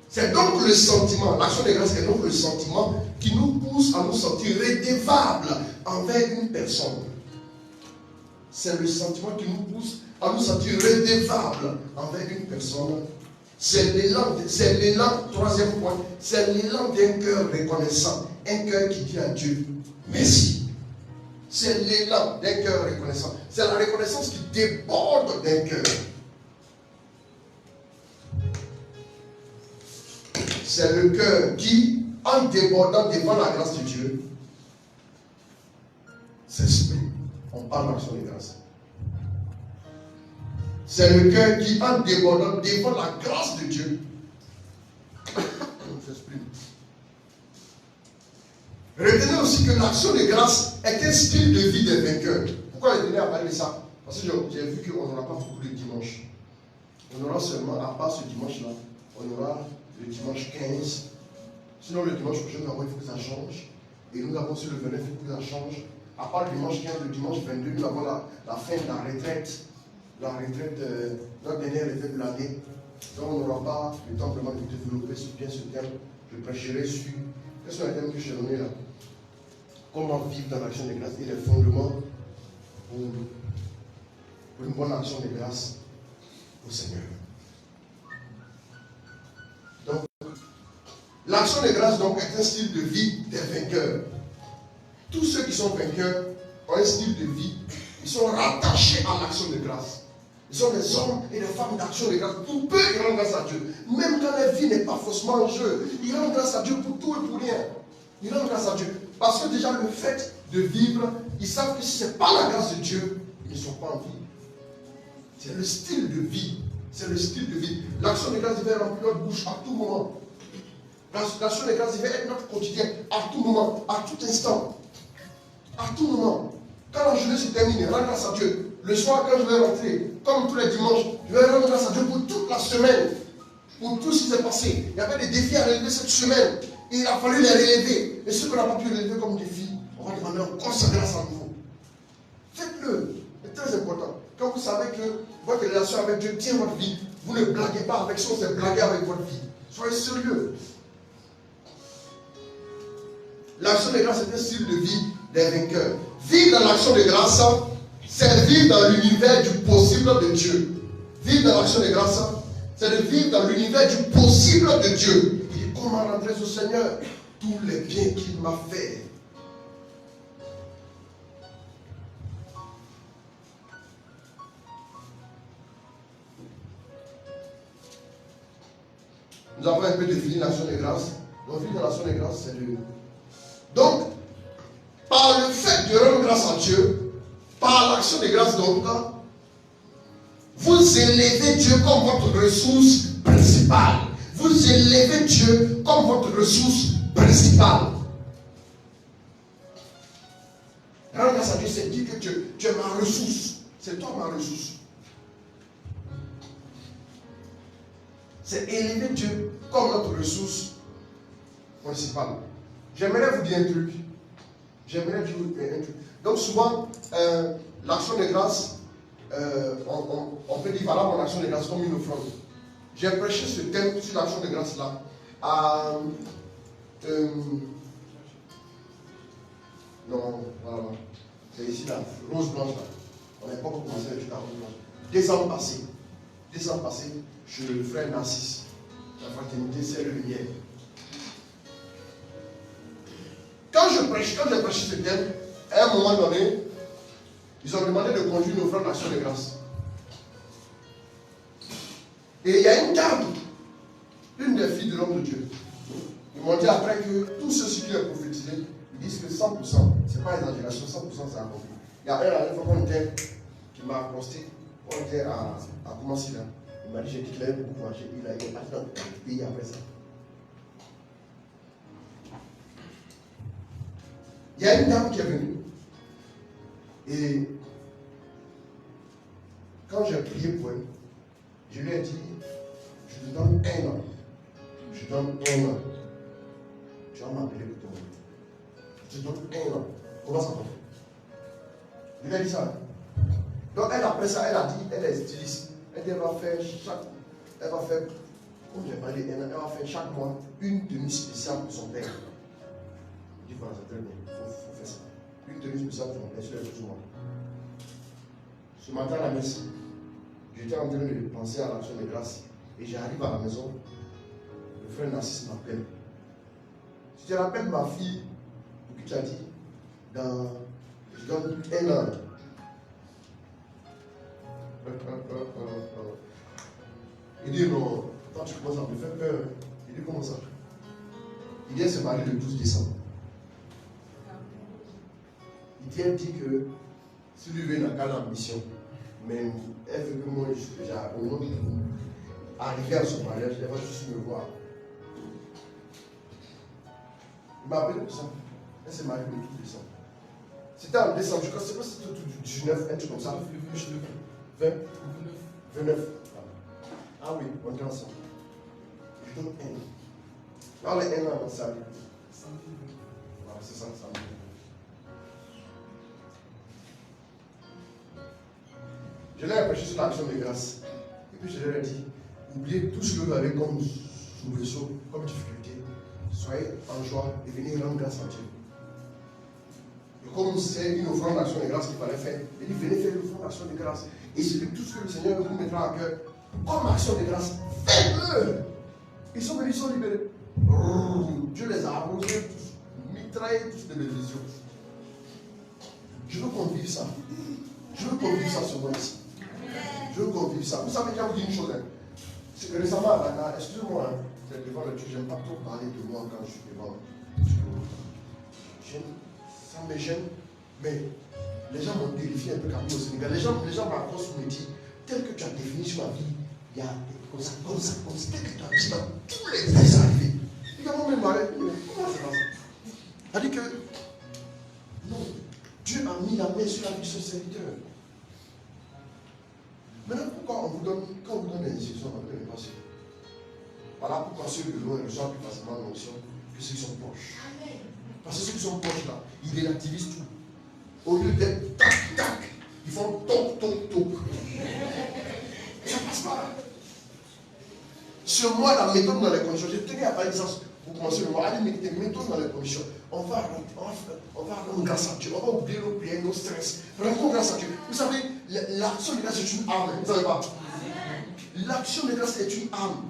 S2: C'est donc le sentiment, l'action de grâce est donc le sentiment qui nous pousse à nous sentir redevables envers une personne. C'est le sentiment qui nous pousse à nous sentir redevables envers une personne. C'est l'élan, troisième point, c'est l'élan d'un cœur reconnaissant, un cœur qui dit à Dieu merci. C'est l'élan d'un cœur reconnaissant. C'est la reconnaissance qui déborde d'un cœur. C'est le cœur qui, en débordant devant la grâce de Dieu, s'exprime. On parle d'action de grâce. C'est le cœur qui, en débordant devant la grâce de Dieu, s'exprime. Retenez aussi que l'action de grâce est un style de vie des vainqueurs. Pourquoi je tenais à parler de ça? Parce que j'ai vu qu'on n'aura pas beaucoup de dimanche. On aura seulement, à part ce dimanche-là, on aura le dimanche 15. Sinon, le dimanche prochain, il faut que ça change. Et nous avons sur le 29, il faut que ça change. À part le dimanche 15, le dimanche 22, nous avons la fin de la retraite. La retraite, notre dernière retraite de l'année. Donc, on n'aura pas le temps vraiment de développer bien ce thème. Je prêcherai sur. Quels sont les thèmes que je t'ai donnés là? Comment vivre dans l'action de grâce et les fondements pour une bonne action de grâce au Seigneur. Donc, l'action de grâce donc est un style de vie des vainqueurs. Tous ceux qui sont vainqueurs ont un style de vie, ils sont rattachés à l'action de grâce. Ils sont des hommes et des femmes d'action de grâce. Pour peu, ils rendent grâce à Dieu. Même quand la vie n'est pas forcément en jeu, ils rendent grâce à Dieu pour tout et pour rien. Ils rendent grâce à Dieu. Parce que déjà le fait de vivre, ils savent que si ce n'est pas la grâce de Dieu, ils ne sont pas en vie. C'est le style de vie. C'est le style de vie. L'action de grâce devait remplir notre bouche à tout moment. L'action de grâce devait être notre quotidien à tout moment, à tout instant. À tout moment. Quand la journée se termine, rends grâce à Dieu. Le soir, quand je vais rentrer, comme tous les dimanches, je vais rendre grâce à Dieu pour toute la semaine. Pour tout ce qui s'est passé. Il y avait des défis à relever cette semaine. Et il a fallu les relever. Et ceux qu'on n'a pas pu relever comme défi, on va demander encore sa grâce à nouveau. Faites-le. C'est très important. Quand vous savez que votre relation avec Dieu tient votre vie, vous ne blaguez pas avec ça, c'est blaguer avec votre vie. Soyez sérieux. L'action de grâce est un style de vie des vainqueurs. Vivre dans l'action de grâce, c'est vivre dans l'univers du possible de Dieu. Vivre dans l'action de grâce, c'est de vivre dans l'univers du possible de Dieu. Il dit, comment rendrai-je au Seigneur tous les biens qu'il m'a fait? Nous avons un peu défini l'action de grâce. Donc, vivre dans l'action de grâce, c'est de... Donc, par le fait de rendre grâce à Dieu, par l'action de grâce donc, vous élevez Dieu comme votre ressource principale. Vous élevez Dieu comme votre ressource principale. Rendre grâce à Dieu, c'est dire que tu es ma ressource. C'est toi ma ressource. C'est élever Dieu comme notre ressource principale. J'aimerais vous dire un truc. Donc souvent, l'action de grâce, on peut dire voilà mon action de grâce comme une offrande. J'ai prêché ce thème sur l'action de grâce là à non, voilà, c'est ici là, rose blanche là. On n'a pas commencé avec la rose blanche. 2 ans passés, chez le frère Narcisse, la fraternité c'est le lumière. Quand j'ai prêché ce thème, à un moment donné, ils ont demandé de conduire une offrande d'action de grâce. Et il y a une dame, une des filles de l'homme de Dieu. Ils m'ont dit après que tous ceux qui ont prophétisé, ils disent que 100%, c'est pas exagération, 100% c'est accompli. Il y a un fois qu'on était, qui m'a accosté, on était à Koumassi là. Il m'a dit j'ai déclaré beaucoup manger. Il a été parti dans 4 pays après ça. Il y a une dame qui est venue. Et j'ai prié pour elle, je lui ai dit, je te donne 1 an. Je te donne 1 an. Tu vas m'appeler pour ton nom. Je te donne 1 an. On va s'entendre. Je lui ai dit ça. Donc elle, après ça, elle a dit, elle est styliste. Elle dit, elle va faire, comme j'ai parlé, elle va faire chaque mois une tenue spéciale pour son père. Je dis, voilà, c'est très bien, il faut faire ça. Une tenue spéciale pour mon père, sur les autres mois. Ce matin à la messe, j'étais en train de penser à l'action de grâce. Et j'arrive à la maison, le frère Narcisse m'appelle. Tu te rappelles ma fille, pour qui tu as dit, je donne 1 an. Il dit non, quand tu commences à me faire peur, il dit comment ça? Il dit elle s'est mariée le 12 décembre. Elle dit que si lui veut n'a qu'à la mission, mais elle veut que moi, au moment d'arriver à son mariage, elle va juste me voir. Il m'a appelé pour ça. Elle s'est mariée le 12 décembre. C'était en décembre, je crois que c'était le 19, un truc comme ça. 29. Ah oui, on est ensemble. Je donne 1 an. Dans les 1 an, ça arrive. Voilà, c'est ça, ça arrive. Je l'ai prêché sur l'action de grâce. Et puis je leur ai dit, oubliez tout ce que vous avez comme soubresaut, comme difficulté. Soyez en joie et venez rendre grâce à Dieu. Et comme c'est une offrande d'action de grâce qu'il fallait faire, il dit, venez faire l'offrande d'action de grâce. Et c'est tout ce que le Seigneur vous mettra à cœur, comme action de grâce, faites-le. Ils sont venus, ils sont libérés. Dieu les a arrosés tous, mitraillés tous de bénédictions. Je veux qu'on vive ça. Je veux qu'on vive ça ce mois-ci. Je veux qu'on vive ça. Vous savez, je vous dis une chose. C'est que récemment, excusez-moi, c'est devant le Dieu, je n'aime pas trop parler de moi quand je suis devant. Ça me gêne, mais les gens m'ont terrifié un peu quand même au Sénégal. Les gens m'accrochent me disent, tel que tu as défini sur ma vie, il y a comme ça, tel que tu as dit dans tous les faits arrivés. Il y a même marre. Comment c'est ça? C'est-à-dire que, non, Dieu a mis la main sur la vie de son serviteur. Maintenant, pourquoi on vous donne, quand on vous donne des instructions, on ne pas sûr. Voilà pourquoi ceux de loin reçoivent plus facilement l'onction que ceux qui sont proches. Parce que ceux qui sont proches là, ils relativisent tout. Au lieu d'être tac, tac, ils font toc, toc, toc. Ça passe pas. Ce mois-là, mettons dans les conditions. Je tenais à parler de ça pour commencer le mois. Allez, mettons dans les conditions. On va rendre grâce à Dieu. On va oublier nos prières, nos stress. Rendons grâce à Dieu. Vous savez, l'action de grâce est une arme. Vous ne savez pas? L'action de grâce est une arme.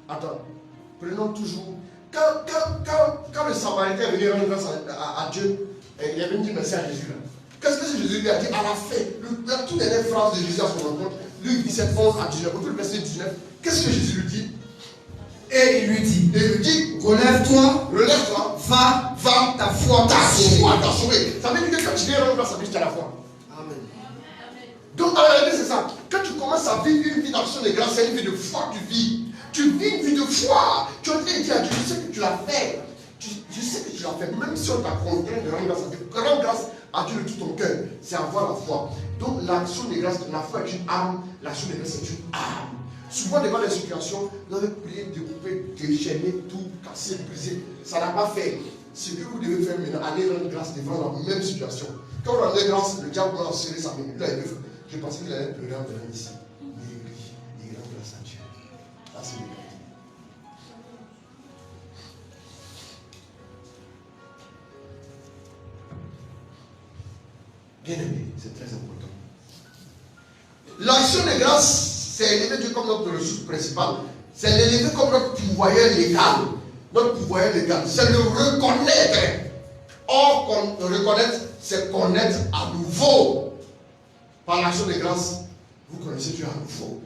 S2: Attends. Prenons toujours. Quand le Samaritain est venu rendre grâce à Dieu, il est venu dire merci à Jésus. Qu'est-ce que Jésus lui a dit à la fin? La toute dernière phrase de Jésus à son rencontre, Luc 17, 11 à 19, au tout le verset 19, qu'est-ce que Jésus lui dit?
S3: Et il lui dit, relève-toi, va, ta foi t'a sauvé.
S2: Ça veut dire que quand tu viens rendre grâce à Dieu, tu as la foi.
S3: Amen.
S2: Donc en réalité, c'est ça. Quand tu commences à vivre une vie d'action de grâce, c'est une vie de foi que tu vis. Tu vis une vie de foi. Tu as dit à Dieu, je sais que tu l'as fait. Je sais que tu l'as fait. Même si on t'a contraint de rendre grâce à Dieu, rendre grâce à Dieu de tout ton cœur, c'est avoir la foi. Donc l'action de grâce, la foi est une arme, l'action de grâce est une arme. Souvent devant les situations, vous avez prié de couper, déchaîner, tout, casser, briser. Ça n'a pas fait. Ce que vous devez faire maintenant, aller rendre grâce devant la même situation. Quand vous rendez grâce, le diable va serrer sa main. Là, je pensais qu'il allait pleurer en venant ici. Il rend grâce à Dieu. Là, c'est le cas. Bien aimé, c'est très important. L'action de grâce, c'est élever Dieu comme notre ressource principale. C'est l'élever comme notre pourvoyeur légal. Notre pourvoyeur légal, c'est le reconnaître. Or, reconnaître, c'est connaître à nouveau. Par l'action de grâce, vous connaissez Dieu à nouveau.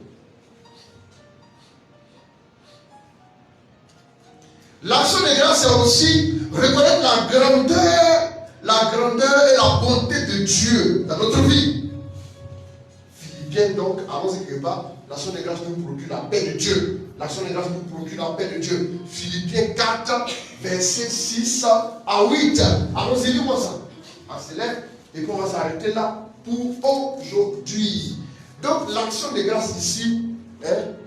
S2: L'action de grâce, c'est aussi reconnaître la grandeur et la bonté de Dieu dans notre vie. Philippiens, donc, allons quelque part, l'action de grâce nous procure la paix de Dieu. L'action de grâce nous procure la paix de Dieu. Philippiens 4, versets 6 à 8. Allons-y, lis-moi ça. On s'élève et qu'on va s'arrêter là pour aujourd'hui. Donc l'action de grâce ici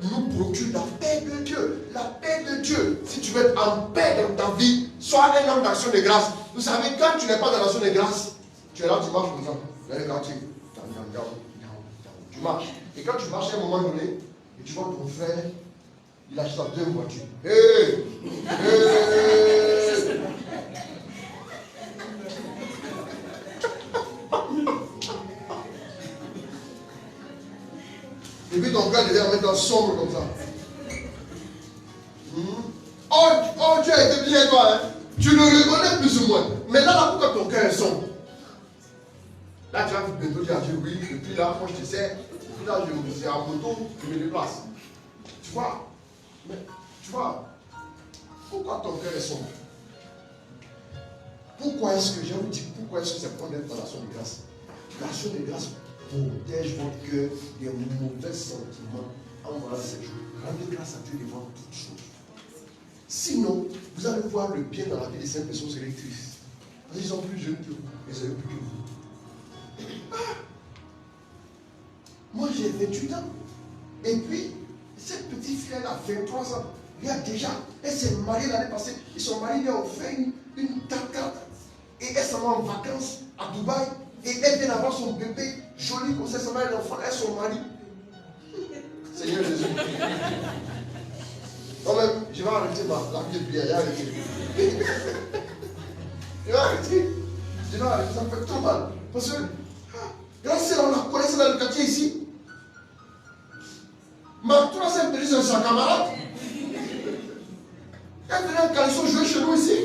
S2: nous procure la paix de Dieu. La paix de Dieu. Si tu veux être en paix dans ta vie, sois un homme d'action de grâce. Vous savez, quand tu n'es pas dans l'action de grâce, tu es là, tu marches comme ça. Dans le quartier. Tu marches. Et quand tu marches à un moment donné, et tu vois ton frère, il achète 2 voitures. Hey! Et puis ton cœur devient maintenant sombre comme ça. Oh, tu as été bien toi, hein? Tu le reconnais plus ou moins. Mais là, pourquoi ton cœur est sombre? Là, tu vas bientôt dire à Dieu, oui, et puis là, quand je te sers, et puis là, c'est en moto, je me déplace. Tu vois? Mais, tu vois, pourquoi ton cœur est sombre? Pourquoi est-ce que, je vous dis, pourquoi est-ce que c'est bon d'être dans l'action de grâce? L'action de grâce protège votre cœur des mauvais sentiments envers ces jours. Rendez grâce à Dieu devant toutes choses. Sinon, vous allez voir le bien dans la vie des 5 personnes sélectrices. Parce qu'ils sont plus jeunes que vous, ils sont plus que vous. Moi j'ai 28 ans. Et puis, cette petite fille elle a 23 ans. Elle s'est mariée l'année passée. Ils sont mariés, ils ont fait une tata. Et elle s'en va en vacances à Dubaï. Et elle vient d'avoir son bébé joli comme ça, elle a l'enfant, elle son mari. Seigneur Jésus. Non même, je vais arrêter la vie de prière, arrêter. Je vais arrêter. Ça me fait trop mal. Parce que, grâce à on la connaissait dans le quartier ici. Ma troisième petite c'est sa camarade. Elle venait en caleçon jouer chez nous ici.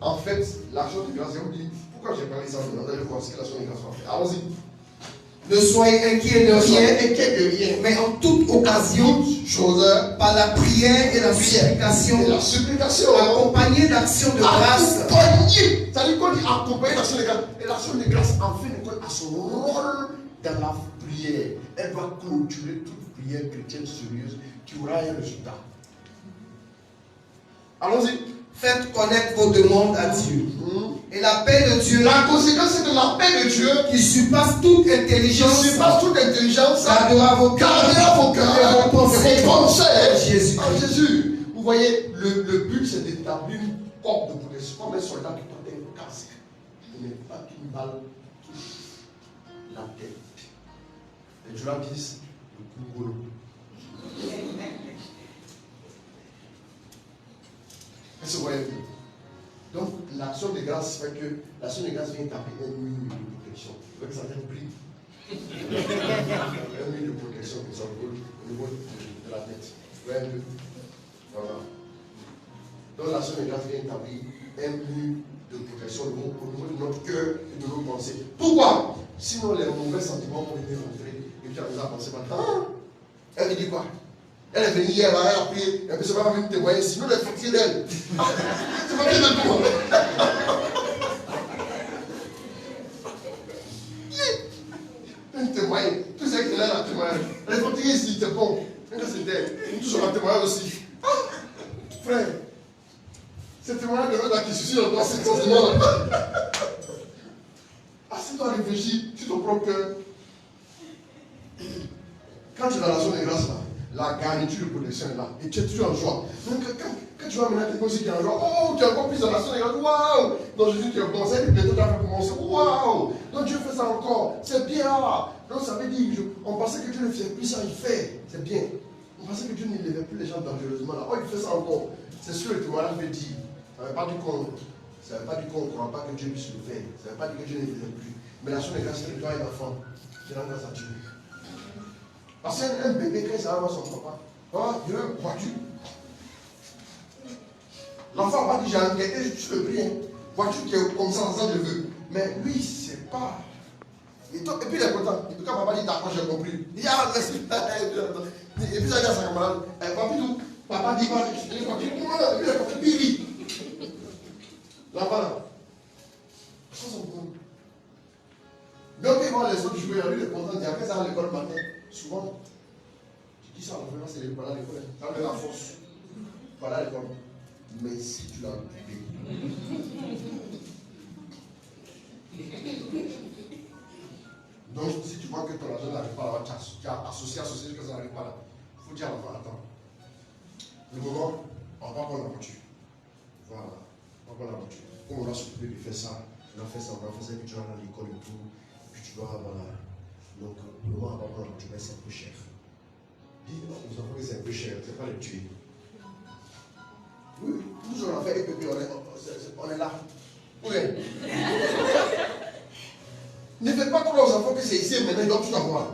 S2: En fait, l'action de grâce, je vous dis, pourquoi j'ai parlé ça? Vous allez voir ce que l'action de grâce va faire. Allons-y.
S3: Ne soyez inquiets de rien, mais en toute occasion, par la prière et la supplication, accompagnée d'actions de grâce.
S2: C'est-à-dire qu'on dit accompagner d'action de grâce. Et l'action de grâce, en fait, a son rôle dans la prière. Elle doit clôturer toute prière chrétienne sérieuse qui aura un résultat. Allons-y.
S3: Faites connaître vos demandes à Dieu. Et la paix de Dieu,
S2: la conséquence c'est que la paix de Dieu
S3: qui surpasse toute intelligence,
S2: gardera vos cœurs
S3: et vos pensées
S2: Jésus. Jésus. Vous voyez, le but c'est d'établir une corde de protection comme un soldat qui porte un casque. Il n'est pas qu'une balle touche la tête. Les gens disent le coup. Est-ce que vous voyez? Donc, l'action de grâce fait que l'action de grâce vient taper un mur de protection. Vous voyez que ça vient briller. Un mur de protection qui s'envole au niveau de la tête. Vous voyez un peu? Voilà. Donc, l'action de grâce vient taper un mur de protection au niveau de notre cœur et de nos pensées. Pourquoi? Sinon, les mauvais sentiments vont venir rentrer et tu as à penser maintenant. Elle me dit quoi? Elle est venue hier, elle a prié, et puis ça va venir témoigner, sinon elle est fatiguée d'elle. C'est pas bien de toi. Elle témoigne, tout ce qu'elle a témoigné. Elle est fatiguée ici, c'est bon. Elle c'est d'elle. Nous tous on va témoigner aussi. Frère, c'est témoignage de l'autre qui suscite dans ce sentiment. Si tu as réfléchi sur ton propre cœur, quand tu es dans la zone de grâce là, la garniture de protection est là. Et tu es toujours en joie. Donc, quand tu vas maintenant quelqu'un aussi qui est en joie, oh, tu es encore plus dans la zone de grâce. Waouh! Donc Jésus, tu es bon. Ça dit bientôt tu vas commencer. Waouh! Donc Dieu fait ça encore. C'est bien. Donc ça veut dire, on pensait que Dieu ne faisait plus ça, il fait. C'est bien. On pensait que Dieu ne levait plus les gens dangereusement là. Oh, il fait ça encore. C'est sûr que le témoignage veut dire. Ça ne veut pas dire qu'on ne croit pas que Dieu puisse le faire. Ça ne veut pas dire que Dieu ne le faisait plus. Mais la zone de grâce, c'est que toi et l'enfant. Tu rends grâce à Dieu. Parce qu'un bébé, quand il s'en va voir son papa, oh, il veut une voiture. L'enfant va dire, j'ai enquêté sur le prix. Voiture qui est comme ça, je veux. Mais lui, c'est pas. Et puis il est content. Et puis quand papa dit, d'accord, j'ai compris. Il dit, ah, merci. Et puis ça dit à sa camarade, papa dit, quoi, il est voiture, et puis il est voiture, puis il rit. L'enfant là. Ça, c'est bon. Donc il voit les autres jouer, lui, il est content. Et après, ça va à l'école matin. Souvent, tu dis ça à l'enfant, c'est voilà l'école. Ça met la force. Voilà l'école. Mais si tu l'as occupé. Donc, si tu vois que ton argent n'arrive pas là, tu as associé que ça n'arrive pas là. Il faut dire à l'enfant, attends. Le moment, on va pas prendre la voiture. Voilà. On va prendre la voiture. Comme on va s'occuper de faire ça, on va faire ça, puis tu vas dans l'école et tout. Puis tu dois, voilà. Donc, le moment, on va prendre la voiture, mais c'est un peu cher. Dis aux enfants que c'est un peu cher, c'est pas les tuer. Oui, nous on a fait EPP, on est là. Oui. Ne faites pas croire aux enfants que c'est ici maintenant, ils doivent tout avoir.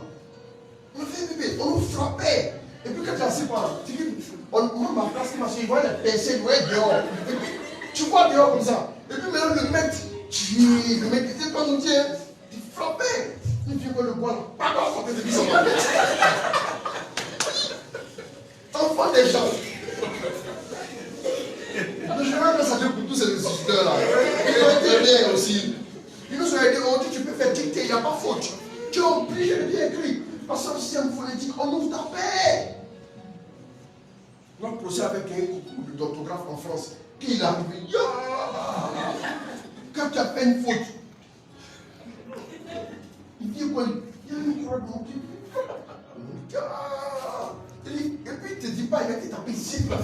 S2: On a fait EPP, on nous frappait. Et puis quand tu as assis par là, tu dis, moi ma place, il voit les pinceaux, il voit dehors. Et puis tu vois dehors comme ça. Et puis maintenant le mec, le mec était pas nous dire, il frappait. Il vient voir le bois là, pas à côté de lui, ça va. Enfant des gens. Je vais mettre ça pour tous ces instituteurs-là. Ils ont été bien aussi. Ils nous ont aidé, on dit tu peux faire dicter, il n'y a pas faute. Tu es obligé de bien écrire. Parce que si on phonétique, on ouvre ta paix. Notre procès avec un couple d'orthographe en France, qui est arrivé, quand tu as fait une faute, il dit quoi? Il y a une croix de mon pied. Et puis il ne te dit pas, il va te taper ici, là.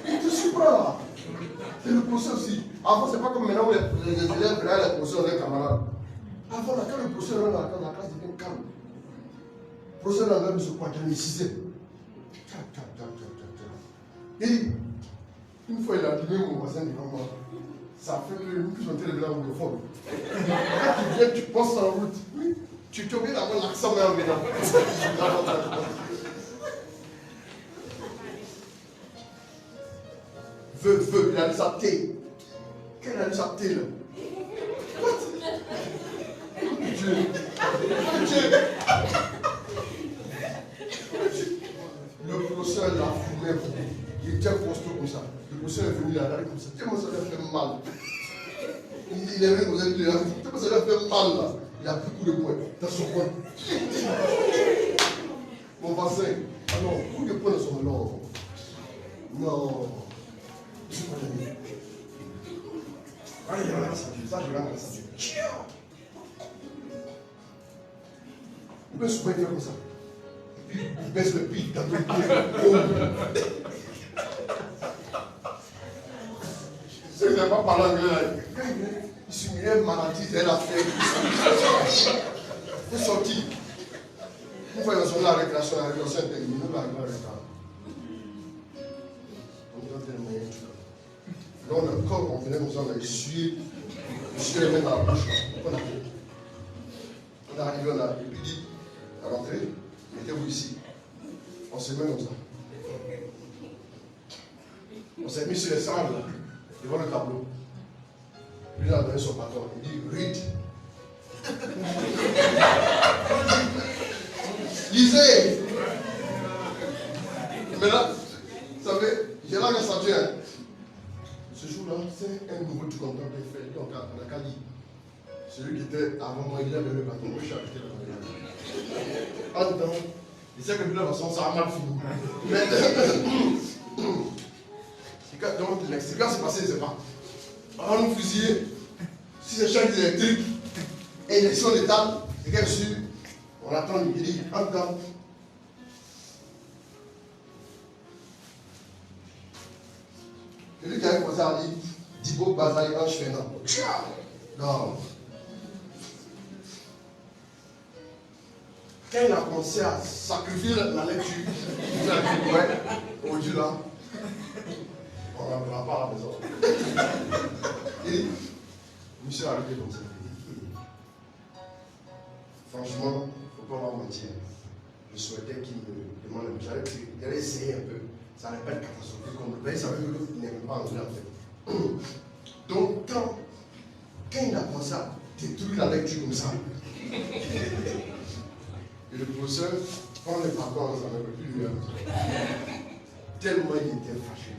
S2: Il te surprend là. C'est le procès aussi. Avant, c'est pas comme maintenant où les élèves regardent le procès, on est camarades. Avant, quand le procès rentre dans la classe, devient calme. Le procès dans l'homme se quadranisait. Et une fois, il a allumé mon voisin devant moi. Ça fait que nous plus on était les blancs anglophones. Quand tu viens, tu passes en route. Oui, tu es obligé d'avoir l'accent même en venant. Veut, il a dit sa thé. Quelle a dit sa thé là? Dieu. Le professeur l'a fumé. Il était costaud comme ça. Le professeur est venu là, comme ça. Tellement ça lui a fait mal. Il est venu comme ça, tellement ça lui a fait mal là. Il a pris coup de poing dans son coin. Mon voisin. Ah non, coup de poing dans son melon. Non. Allez, il y a grâce à Dieu. Ça, je rends grâce à Dieu. Il peut souvent faire comme ça. Il baisse le pied dans le pied. Si vous n'avez pas parlé anglais, il simulait une maladie, elle a fait. Il est sorti. Une fois, ils ont la récréation, la récréation est terminée. Nous, la récréation. On doit faire le moyen du cas. Donc, le corps, on venait comme ça, on a essuyé les mains dans la bouche. On est arrivé, on a dit à l'entrée, mettez-vous ici. On s'est mis comme ça. On s'est mis sur les salles, devant le tableau. Lui, il a donné son patron. Il dit, read. Lisez. Mais là, vous savez, j'ai là grâce à Dieu. Ce jour-là, c'est un nouveau du content de fait. Donc, on a qu'à lire. Celui qui était avant moi, il avait le bâton. Moi, je suis arrêté là. En dedans, il sait que de toute façon, ça a mal fini. Mais, donc, ce qui va se passer, je ne sais pas. On va nous fusiller. Si c'est chaque électrique, élection d'État, c'est bien sûr, on attend une grille. En dedans. Celui qui a commencé à dire Dibo Bazaï Ange Fernand. Non. Quand il a commencé à sacrifier la lecture, il a dit ouais, au Dieu là, on ne rentrera pas à la maison. Et monsieur a arrêté comme ça. Franchement, il ne faut pas m'en mentir. Je souhaitais qu'il me demande un peu. J'allais essayer un peu. Ça n'est pas une catastrophe comme le pays, ça veut dire qu'il n'aime pas entrer en fait. Donc, quand il a commencé à détruire la lecture comme ça, et le professeur prend les pardons, ça ne peut plus lui tellement il était fâché.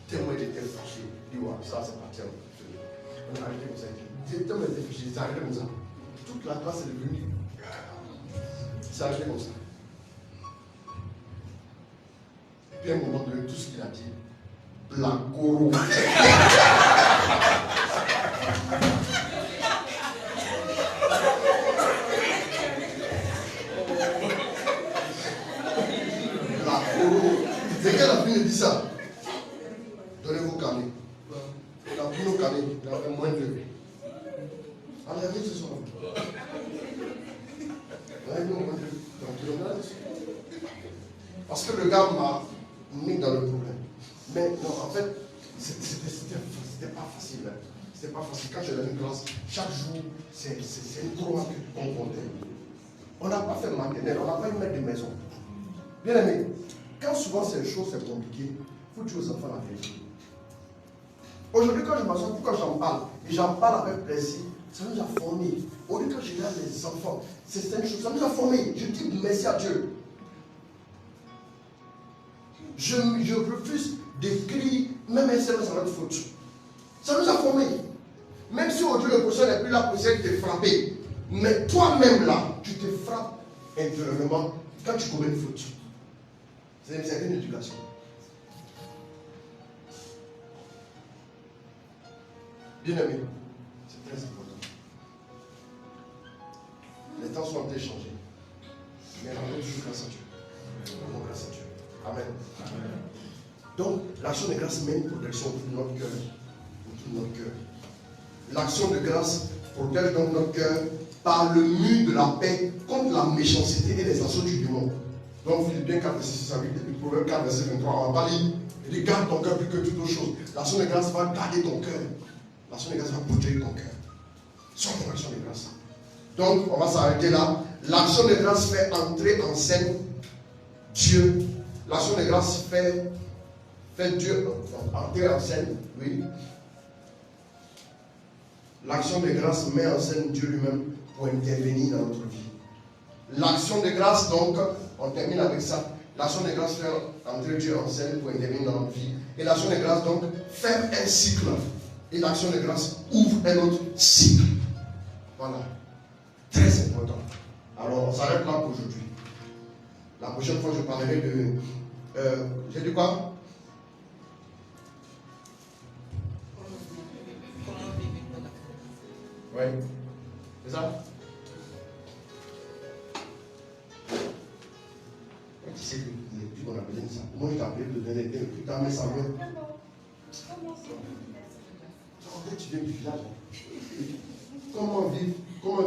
S2: Tellement il était fâché. Il dit, ouais, ça c'est parti. On a arrêté comme ça. Tellement il était fâché, il s'est arrêté comme ça. Toute la classe est devenue. C'est arrivé comme ça. Et puis à un moment donné, tout ce qu'il a dit, la goro. C'est qu'elle a fini de dire ça. Donnez vos carnets. Il a pris nos carnets, il a fait moins de. Enlevez ce soir. Enlevez moins de. Donc il en a. Parce que le gars m'a mis dans le problème. Mais non, en fait, c'était pas facile. Hein. C'était pas facile. Quand je l'ai mis en classe, chaque jour, c'est une croix que tu confrontais. On n'a pas fait maternelle, on n'a pas eu maître de maison. Bien aimé. Quand souvent ces choses c'est compliqué, il faut dire aux enfants la vérité. Aujourd'hui, quand je m'assois, pourquoi j'en parle? Et j'en parle avec plaisir, ça nous a formés. Aujourd'hui, quand je regarde les enfants, c'est une chose, ça nous a formés. Je dis merci à Dieu. Je refuse d'écrire, même un SMS à notre faute. Ça nous a formés. Même si aujourd'hui le professeur n'est plus là pour essayer de te frapper, mais toi-même là, tu te frappes intérieurement quand tu commets une faute. C'est une certaine éducation. Bien aimé, c'est très important. Les temps sont en train de changer. Mais rendons toujours grâce à Dieu. Rendons grâce à Dieu. Amen. Amen. Donc, l'action de grâce met une protection autour de notre cœur. Autour de notre cœur. L'action de grâce protège donc notre cœur par le mur de la paix contre la méchanceté et les assauts du démon. Donc, Philippiens 4, verset 6 à 8, et puis Proverbe 4, verset 23, on va pas lire. Il dit, garde ton cœur plus que toute autre chose. L'action de grâce va garder ton cœur. L'action de grâce va protéger ton cœur. Sois ton action de grâce. Donc, on va s'arrêter là. L'action de grâce fait entrer en scène Dieu. L'action de grâce fait Dieu entrer en scène, oui. L'action de grâce met en scène Dieu lui-même pour intervenir dans notre vie. L'action de grâce, donc, on termine avec ça. L'action de grâce fait entrer Dieu en scène pour intervenir dans notre vie. Et l'action de grâce, donc, ferme un cycle. Et l'action de grâce ouvre un autre cycle. Voilà. Très important. Alors, on s'arrête là pour aujourd'hui. La prochaine fois, je parlerai de... j'ai dit quoi? Oui. C'est ça? Tu sais que depuis qu'on a besoin de ça. Moi, je t'ai appelé de donner des. Tu t'as mis ça même. En fait, tu viens du village. Comment vivre quoi?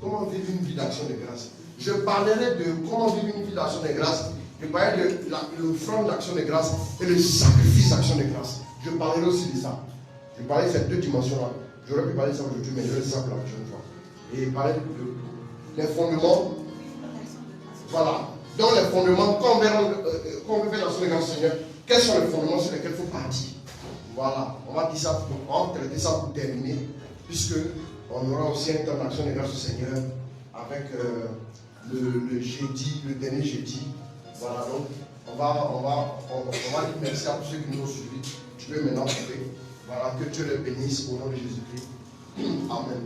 S2: Comment vivre une vie d'action de grâce? Je parlerai de comment vivre une vie d'action de grâce. Je parlerai de l'offrande d'action de grâce et le sacrifice d'action de grâce. Je parlerai aussi de ça. Je parlerai de ces deux dimensions-là. J'aurais pu parler de ça aujourd'hui, mais je vais le faire la prochaine fois. Et parler de les fondements. Voilà. Dans les fondements, quand on veut faire l'action de grâce au Seigneur, quels sont les fondements sur lesquels il faut partir? Voilà. On va dire ça, on va traiter ça pour terminer, puisque on aura aussi un temps d'action de grâce au Seigneur avec le jeudi, le dernier jeudi. Voilà, donc on va dire merci à tous ceux qui nous ont suivis. Tu peux maintenant couper. Voilà, que Dieu les bénisse au nom de Jésus-Christ. Amen.